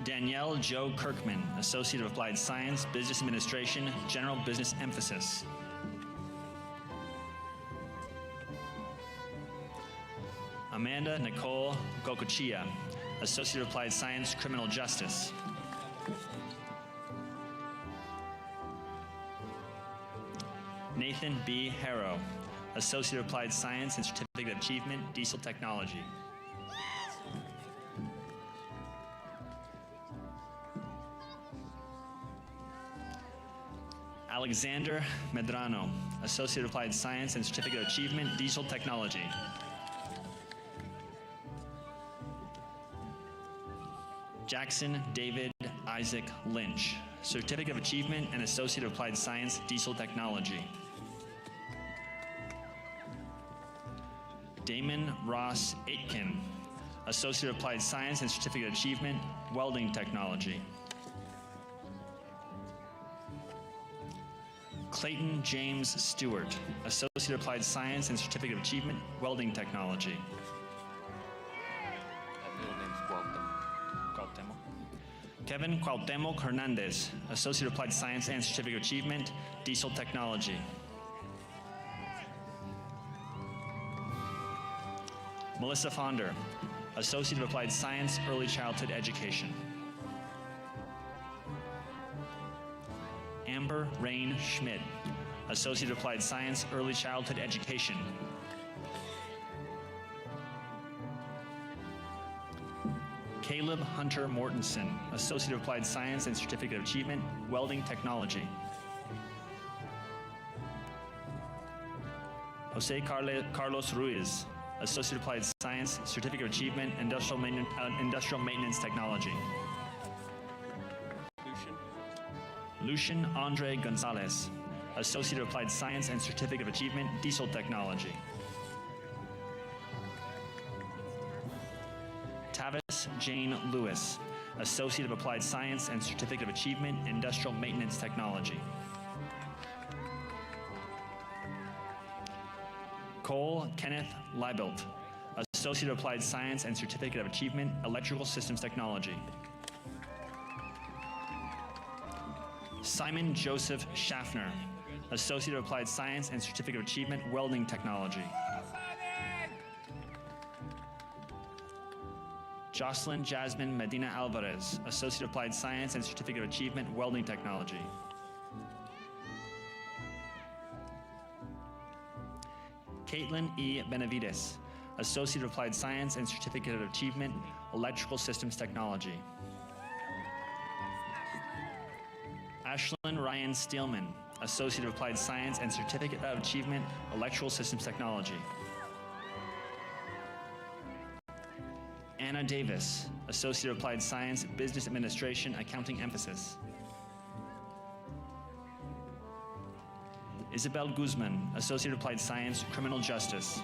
Speaker 9: Danielle Joe Kirkman, Associate of Applied Science, Business Administration, General Business Emphasis. Amanda Nicole Gokochia, Associate of Applied Science, Criminal Justice. Nathan B. Harrow, Associate of Applied Science and Certificate of Achievement, Diesel Technology. Alexander Medrano, Associate of Applied Science and Certificate of Achievement, Diesel Technology. Jackson David Isaac Lynch, Certificate of Achievement and Associate of Applied Science, Diesel Technology. Damon Ross Aitken, Associate of Applied Science and Certificate of Achievement, Welding Technology. Clayton James Stewart, Associate of Applied Science and Certificate of Achievement, Welding Technology. Kevin Cuauhtemoc Hernandez, Associate of Applied Science and Certificate of Achievement, Diesel Technology. Melissa Fonder, Associate of Applied Science, Early Childhood Education. Amber Rain Schmidt, Associate of Applied Science, Early Childhood Education. Caleb Hunter Mortensen, Associate of Applied Science and Certificate of Achievement, Welding Technology. Jose Carlos Ruiz, Associate of Applied Science, Certificate of Achievement, Industrial Maintenance Technology. Lucian Andre Gonzalez, Associate of Applied Science and Certificate of Achievement, Diesel Technology. Tavis Jane Lewis, Associate of Applied Science and Certificate of Achievement, Industrial Maintenance Technology. Cole Kenneth Leibelt, Associate of Applied Science and Certificate of Achievement, Electrical Systems Technology. Simon Joseph Schaffner, Associate of Applied Science and Certificate of Achievement, Welding Technology. Jocelyn Jasmine Medina Alvarez, Associate of Applied Science and Certificate of Achievement, Welding Technology. Caitlin E. Benavides, Associate of Applied Science and Certificate of Achievement, Electrical Systems Technology. Ashlyn Ryan Steelman, Associate of Applied Science and Certificate of Achievement, Electrical Systems Technology. Anna Davis, Associate of Applied Science, Business Administration, Accounting Emphasis. Isabel Guzman, Associate of Applied Science, Criminal Justice.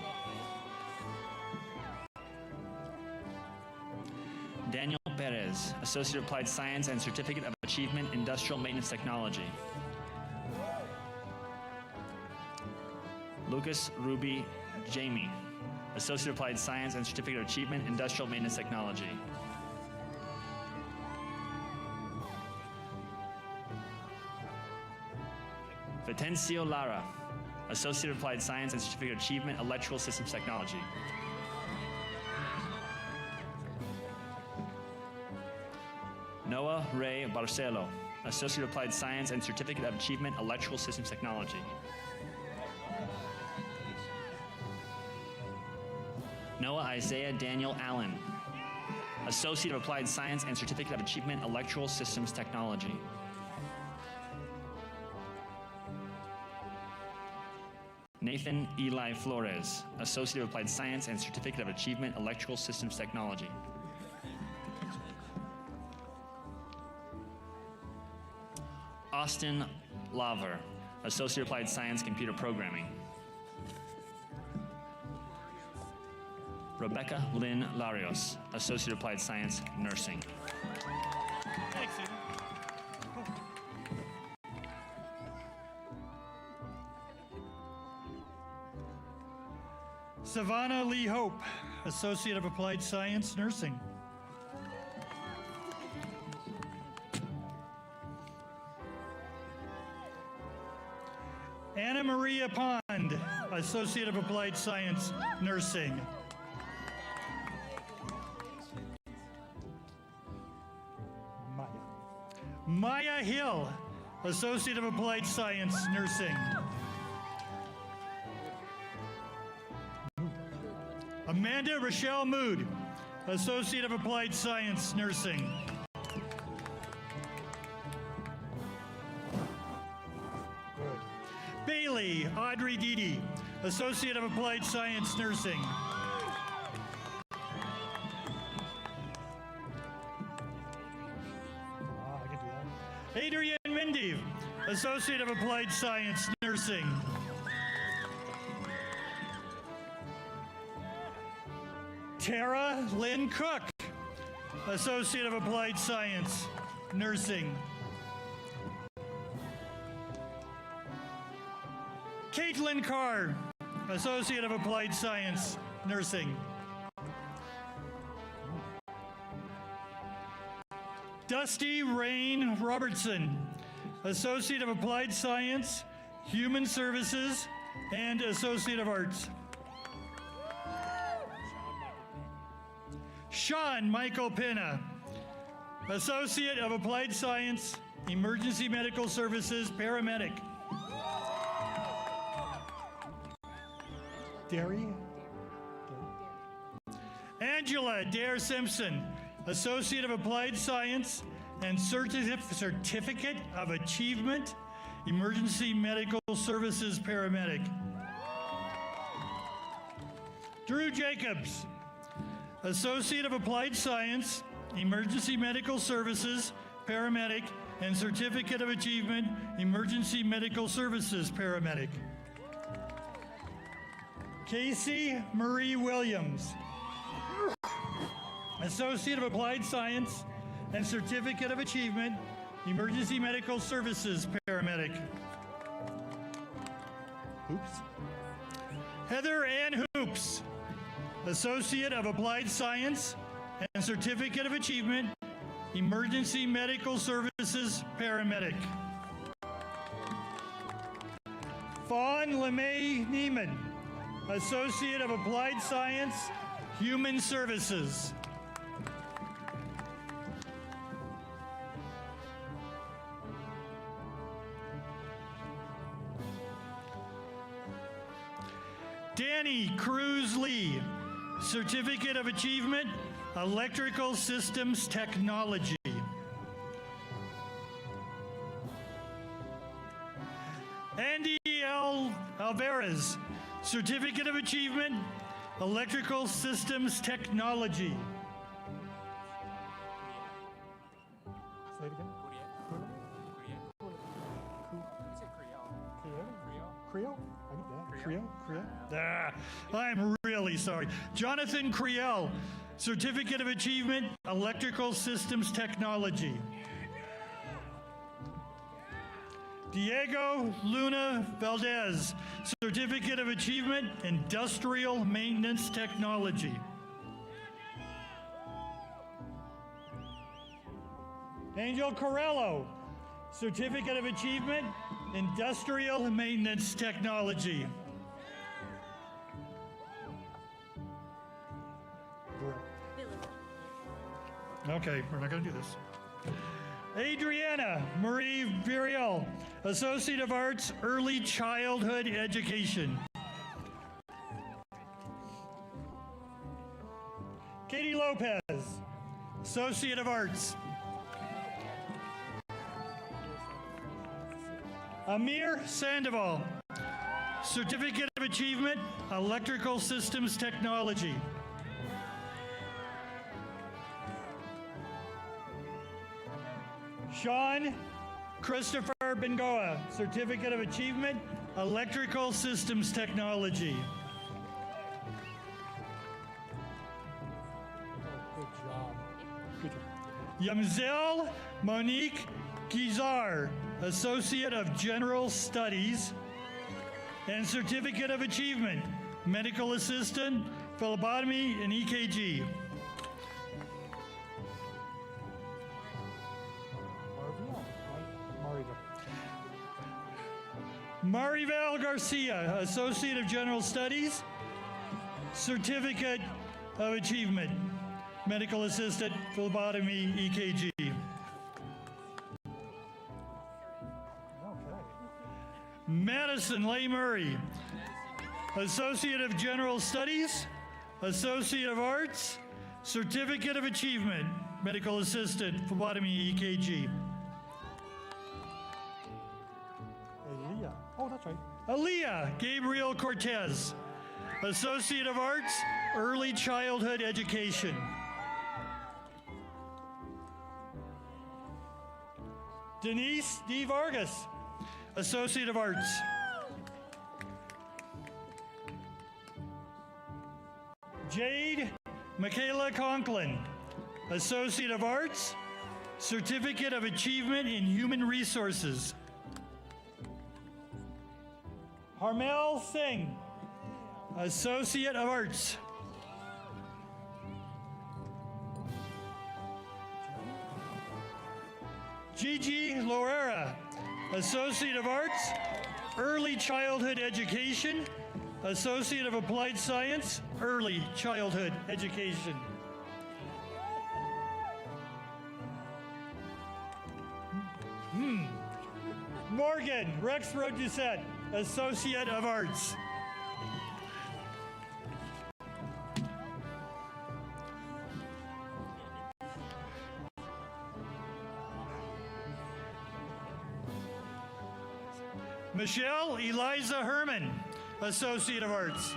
Speaker 9: Daniel Perez, Associate of Applied Science and Certificate of Achievement, Industrial Maintenance Technology. Lucas Ruby Jamie, Associate of Applied Science and Certificate of Achievement, Industrial Maintenance Technology. Vicencio Lara, Associate of Applied Science and Certificate of Achievement, Electrical Systems Technology. Noah Ray Barcelo, Associate of Applied Science and Certificate of Achievement, Electrical Systems Technology. Noah Isaiah Daniel Allen, Associate of Applied Science and Certificate of Achievement, Electrical Systems Technology. Nathan Eli Flores, Associate of Applied Science and Certificate of Achievement, Electrical Systems Technology. Austin Laver, Associate of Applied Science, Computer Programming. Rebecca Lynn Larios, Associate of Applied Science, Nursing.
Speaker 8: Thanks, Eden. Savannah Lee Hope, Associate of Applied Science, Nursing. Anna Maria Pond, Associate of Applied Science, Nursing. Maya Hill, Associate of Applied Science, Nursing. Amanda Rochelle Mood, Associate of Applied Science, Nursing. Bailey Audrey Dede, Associate of Applied Science, Nursing. Adrian Mendive, Associate of Applied Science, Nursing. Tara Lynn Cook, Associate of Applied Science, Nursing. Caitlin Carr, Associate of Applied Science, Nursing. Dusty Rain Robertson, Associate of Applied Science, Human Services, and Associate of Arts. Sean Michael Pena, Associate of Applied Science, Emergency Medical Services, Paramedic. Derry? Angela Dare Simpson, Associate of Applied Science, and Certificate of Achievement, Emergency Medical Services Paramedic. Drew Jacobs, Associate of Applied Science, Emergency Medical Services Paramedic, and Certificate of Achievement, Emergency Medical Services Paramedic. Casey Marie Williams, Associate of Applied Science and Certificate of Achievement, Emergency Medical Services Paramedic. Oops. Heather Ann Hoops, Associate of Applied Science and Certificate of Achievement, Emergency Medical Services Paramedic. Fawn LeMay Neiman, Associate of Applied Science, Human Services. Danny Cruz Lee, Certificate of Achievement, Electrical Systems Technology. Andy L. Alvarez, Certificate of Achievement, Electrical Systems Technology. Say it again. Creel? I get that. Creel? I'm really sorry. Jonathan Creel, Certificate of Achievement, Electrical Systems Technology. Diego Luna Valdez, Certificate of Achievement, Industrial Maintenance Technology. Angel Corello, Certificate of Achievement, Industrial Maintenance Technology. Okay, we're not going to do this. Adriana Marie Viriel, Associate of Arts, Early Childhood Education. Katie Lopez, Associate of Arts. Amir Sandoval, Certificate of Achievement, Electrical Systems Technology. Sean Christopher Bengoa, Certificate of Achievement, Electrical Systems Technology. Good job. Good job. Yamzel Monique Guizar, Associate of General Studies and Certificate of Achievement, Medical Assistant, Phlebotomy, and EKG. Maribel Garcia, Associate of General Studies, Certificate of Achievement, Medical Assistant, Phlebotomy, EKG. Madison Leigh Murray, Associate of General Studies, Associate of Arts, Certificate of Achievement, Medical Assistant, Phlebotomy, EKG. Aaliyah. Oh, that's right. Aaliyah Gabriel Cortez, Associate of Arts, Early Childhood Education. Denise D. Vargas, Associate of Arts. Jade Michaela Conklin, Associate of Arts, Certificate of Achievement in Human Resources. Harmel Singh, Associate of Arts. Gigi Loera, Associate of Arts, Early Childhood Education, Associate of Applied Science, Early Childhood Education. Morgan Rexroad Doucette, Associate of Arts. Michelle Eliza Herman, Associate of Arts.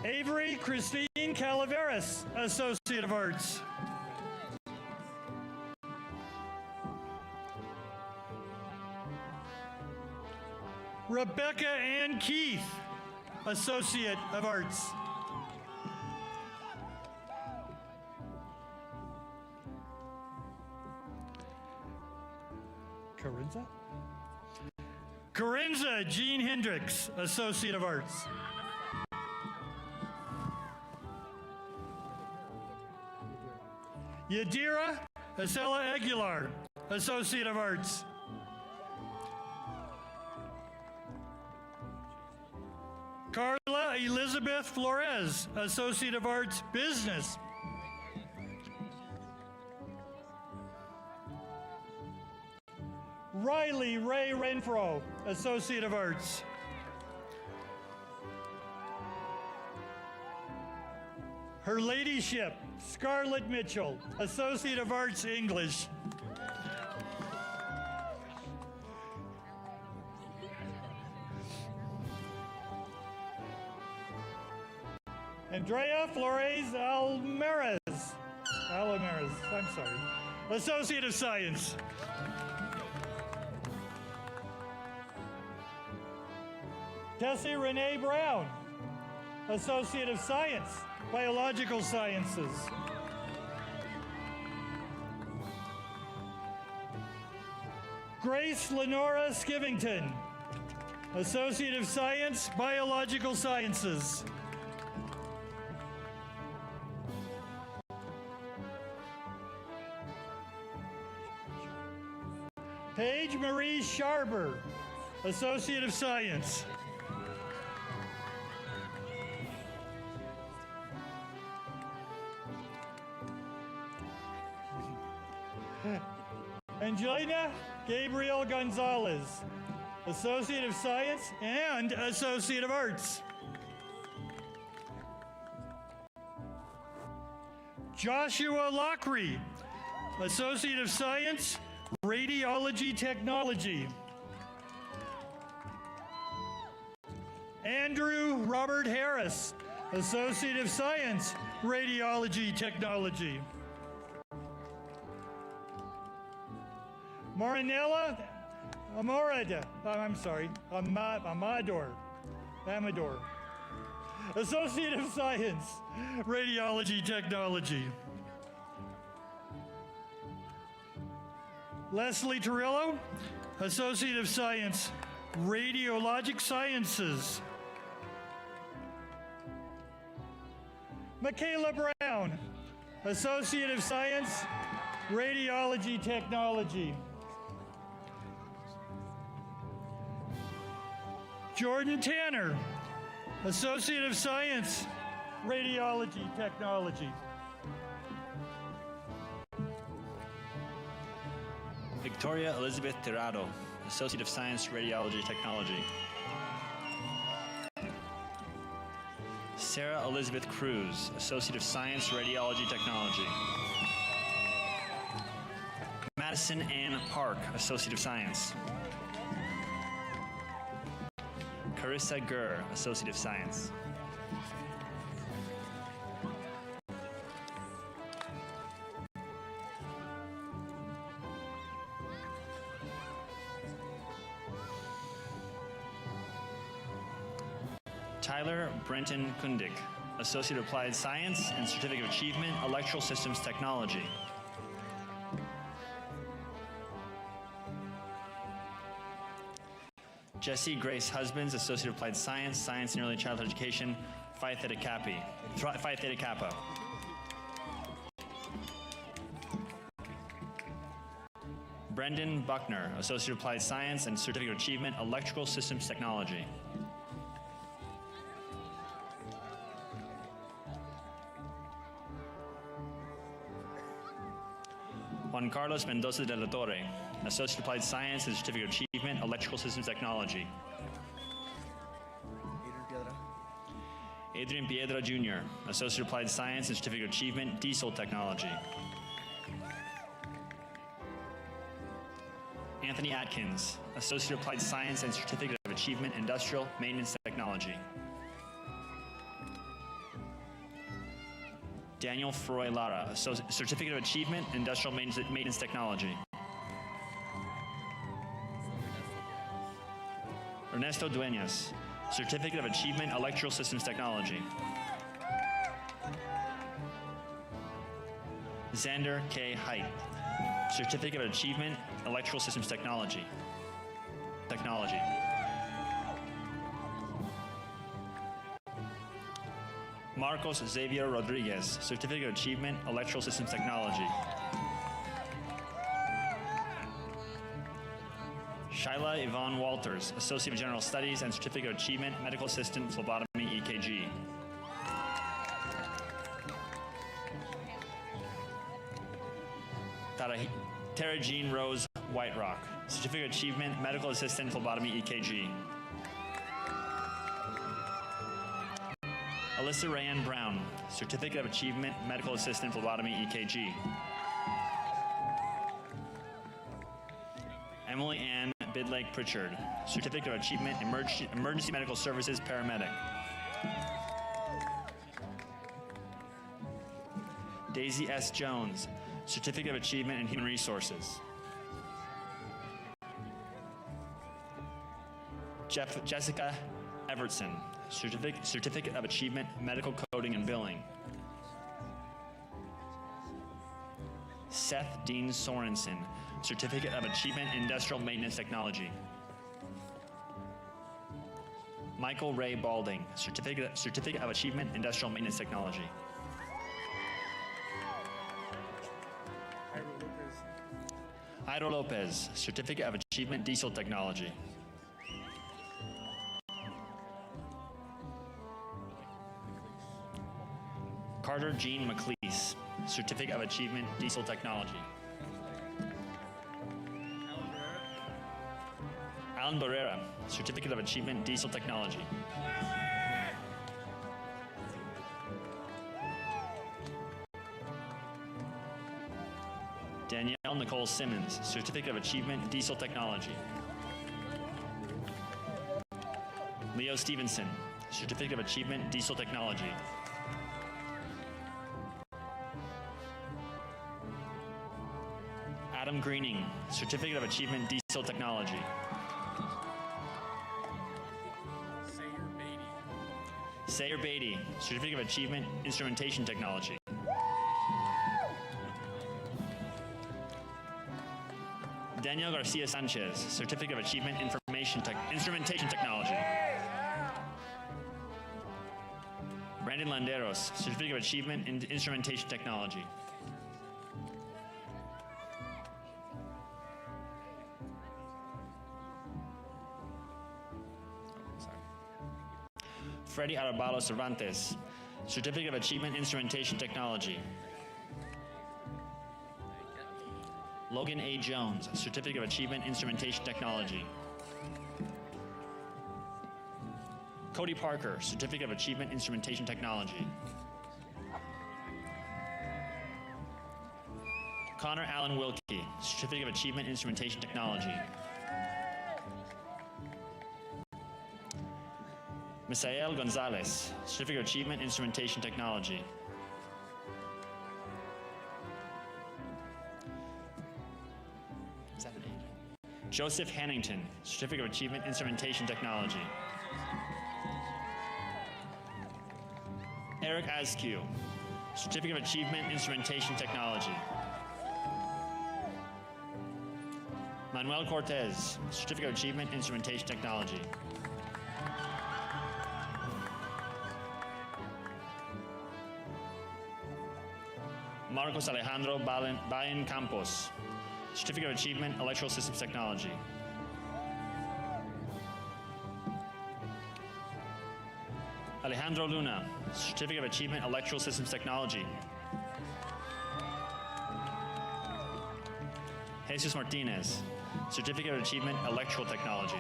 Speaker 8: Avery Christine Calaveras, Associate of Arts. Rebecca Ann Keith, Associate of Arts. Corinza? Corinza Jean Hendricks, Associate of Arts. Yadira Acela Aguilar, Associate of Arts. Carla Elizabeth Flores, Associate of Arts, Business. Riley Ray Renfro, Associate of Arts. Her Ladyship, Scarlett Mitchell, Associate of Arts, English. Andrea Flores Almaraz, I'm sorry, Associate of Science. Tessie Renee Brown, Associate of Science, Biological Sciences. Grace Lenora Skivington, Associate of Science, Biological Sciences. Paige Marie Sharber, Associate of Science. Angelina Gabriel Gonzalez, Associate of Science and Associate of Arts. Joshua Lockery, Associate of Science, Radiology Technology. Andrew Robert Harris, Associate of Science, Radiology Technology. Marinella Amador, Associate of Science, Radiology Technology. Leslie Torillo, Associate of Science, Radiologic Sciences. Michaela Brown, Associate of Science, Radiology Technology. Jordan Tanner, Associate of Science, Radiology Technology.
Speaker 9: Victoria Elizabeth Tirado, Associate of Science, Radiology Technology. Sarah Elizabeth Cruz, Associate of Science, Radiology Technology. Madison Ann Park, Associate of Science. Carissa Gurr, Associate of Science. Tyler Brenton Kundig, Associate of Applied Science and Certificate of Achievement, Electrical Systems Technology. Jessie Grace Husbands, Associate of Applied Science, Science and Early Childhood Education, Phi Theta Kappa. Brendan Buckner, Associate of Applied Science and Certificate of Achievement, Electrical Systems Technology. Juan Carlos Mendoza de la Torre, Associate of Applied Science and Certificate of Achievement, Electrical Systems Technology. Adrian Piedra Jr., Associate of Applied Science and Certificate of Achievement, Diesel Technology. Anthony Atkins, Associate of Applied Science and Certificate of Achievement, Industrial Maintenance Technology. Daniel Froy Lara, Certificate of Achievement, Industrial Maintenance Technology. Ernesto Dueñas, Certificate of Achievement, Electrical Systems Technology. Xander K. Height, Certificate of Achievement, Electrical Systems Technology. Marcos Xavier Rodriguez, Certificate of Achievement, Electrical Systems Technology. Shyla Yvonne Walters, Associate of General Studies and Certificate of Achievement, Medical Assistant, Phlebotomy, EKG. Tara Jean Rose White Rock, Certificate of Achievement, Medical Assistant, Phlebotomy, EKG. Alyssa Rayanne Brown, Certificate of Achievement, Medical Assistant, Phlebotomy, EKG. Emily Ann Bidlake Pritchard, Certificate of Achievement, Emergency Medical Services, Paramedic. Daisy S. Jones, Certificate of Achievement in Human Resources. Jessica Evertson, Certificate of Achievement, Medical Coding and Billing. Seth Dean Sorensen, Certificate of Achievement, Industrial Maintenance Technology. Michael Ray Balding, Certificate of Achievement, Industrial Maintenance Technology. Iro Lopez, Certificate of Achievement, Diesel Technology. Carter Jean McLeese, Certificate of Achievement, Diesel Technology. Alan Barrera, Certificate of Achievement, Diesel Technology. Danielle Nicole Simmons, Certificate of Achievement, Diesel Technology. Leo Stevenson, Certificate of Achievement, Diesel Technology. Adam Greening, Certificate of Achievement, Diesel Technology. Sayer Beatty, Certificate of Achievement, Instrumentation Technology. Daniel Garcia Sanchez, Certificate of Achievement, Instrumentation Technology. Brandon Landeros, Certificate of Achievement in Instrumentation Technology. Freddie Arabalo Cervantes, Certificate of Achievement, Instrumentation Technology. Logan A. Jones, Certificate of Achievement, Instrumentation Technology. Cody Parker, Certificate of Achievement, Instrumentation Technology. Connor Allen Wilkie, Certificate of Achievement, Instrumentation Technology. Misael Gonzalez, Certificate of Achievement, Instrumentation Technology. Is that an A? Joseph Hannington, Certificate of Achievement, Instrumentation Technology. Eric Askew, Certificate of Achievement, Instrumentation Technology. Manuel Cortez, Certificate of Achievement, Instrumentation Technology. Marcos Alejandro Bain Campos, Certificate of Achievement, Electrical Systems Technology. Alejandro Luna, Certificate of Achievement, Electrical Systems Technology. Jesus Martinez, Certificate of Achievement, Electrical Technology.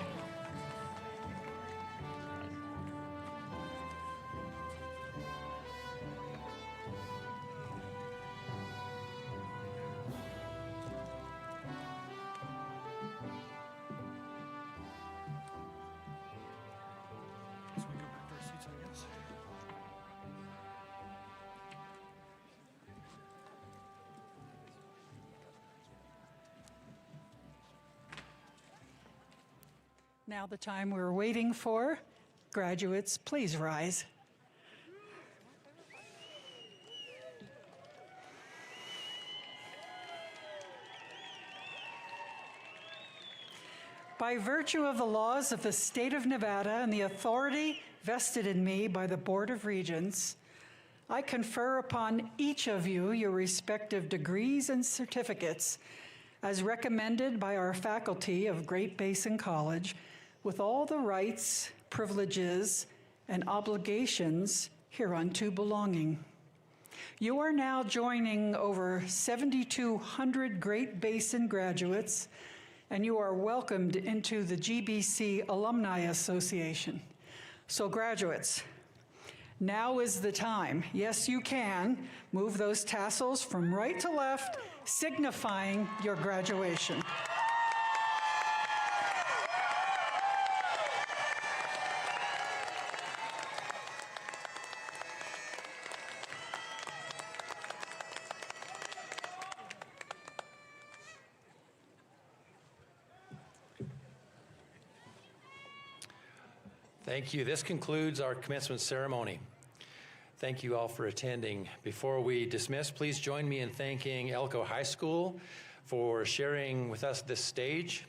Speaker 3: Now the time we're waiting for. Graduates, please rise. By virtue of the laws of the state of Nevada and the authority vested in me by the Board of Regents, I confer upon each of you your respective degrees and certificates as recommended by our faculty of Great Basin College, with all the rights, privileges, and obligations hereunto belonging. You are now joining over 7,200 Great Basin graduates, and you are welcomed into the GBC Alumni Association. So graduates, now is the time. Yes, you can move those tassels from right to left, signifying your graduation.
Speaker 1: Thank you. This concludes our commencement ceremony. Thank you all for attending. Before we dismiss, please join me in thanking Elko High School for sharing with us this stage,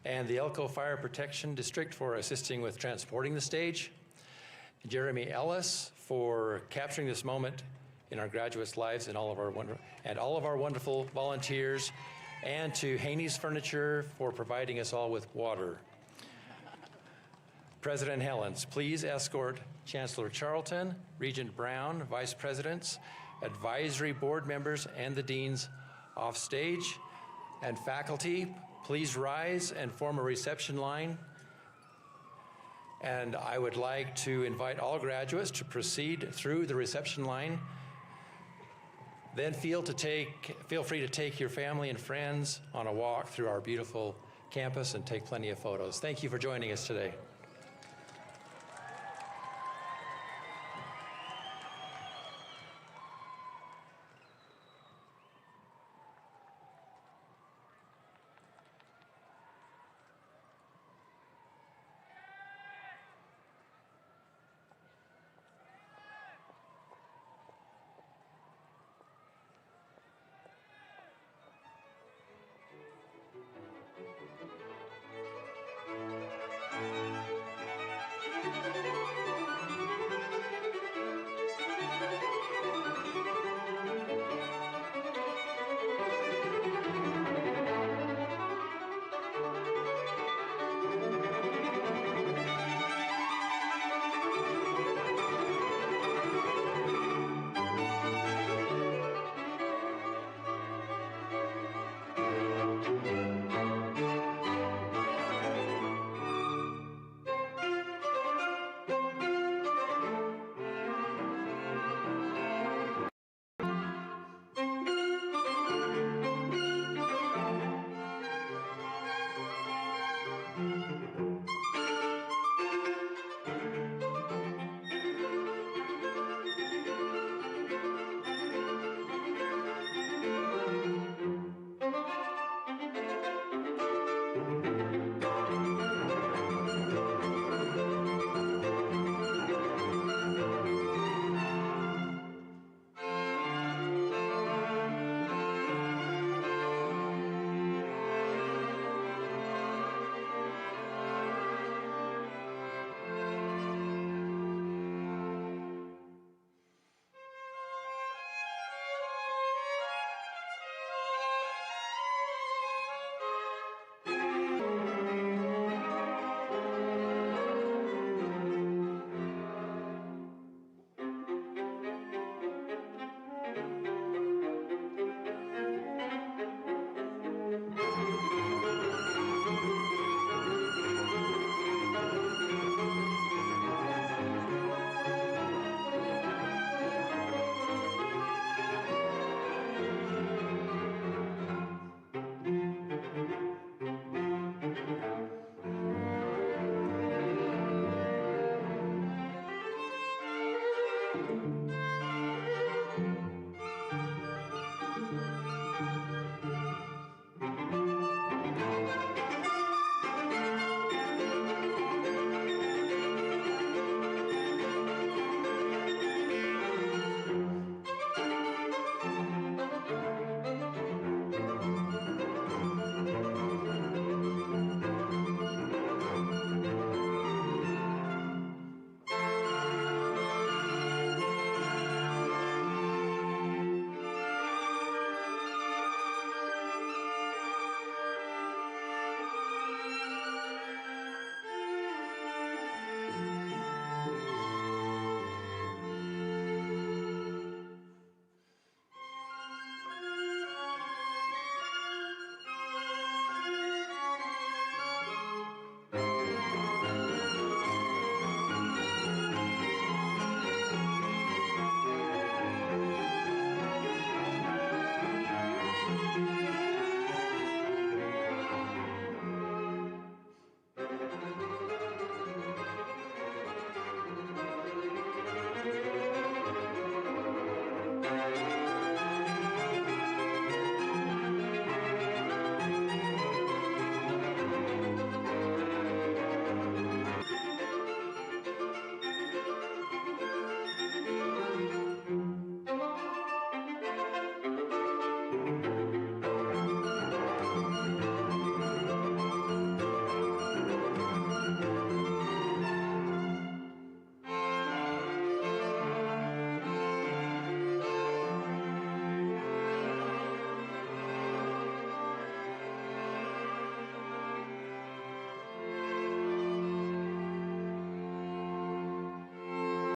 Speaker 1: and the Elko Fire Protection District for assisting with transporting the stage, Jeremy Ellis for capturing this moment in our graduates' lives, and all of our wonderful volunteers, and to Haney's Furniture for providing us all with water. President Helens, please escort Chancellor Charlton, Regent Brown, Vice Presidents, Advisory Board members, and the Deans off stage. And faculty, please rise and form a reception line. And I would like to invite all graduates to proceed through the reception line. Then feel free to take your family and friends on a walk through our beautiful campus and take plenty of photos. Thank you for joining us today.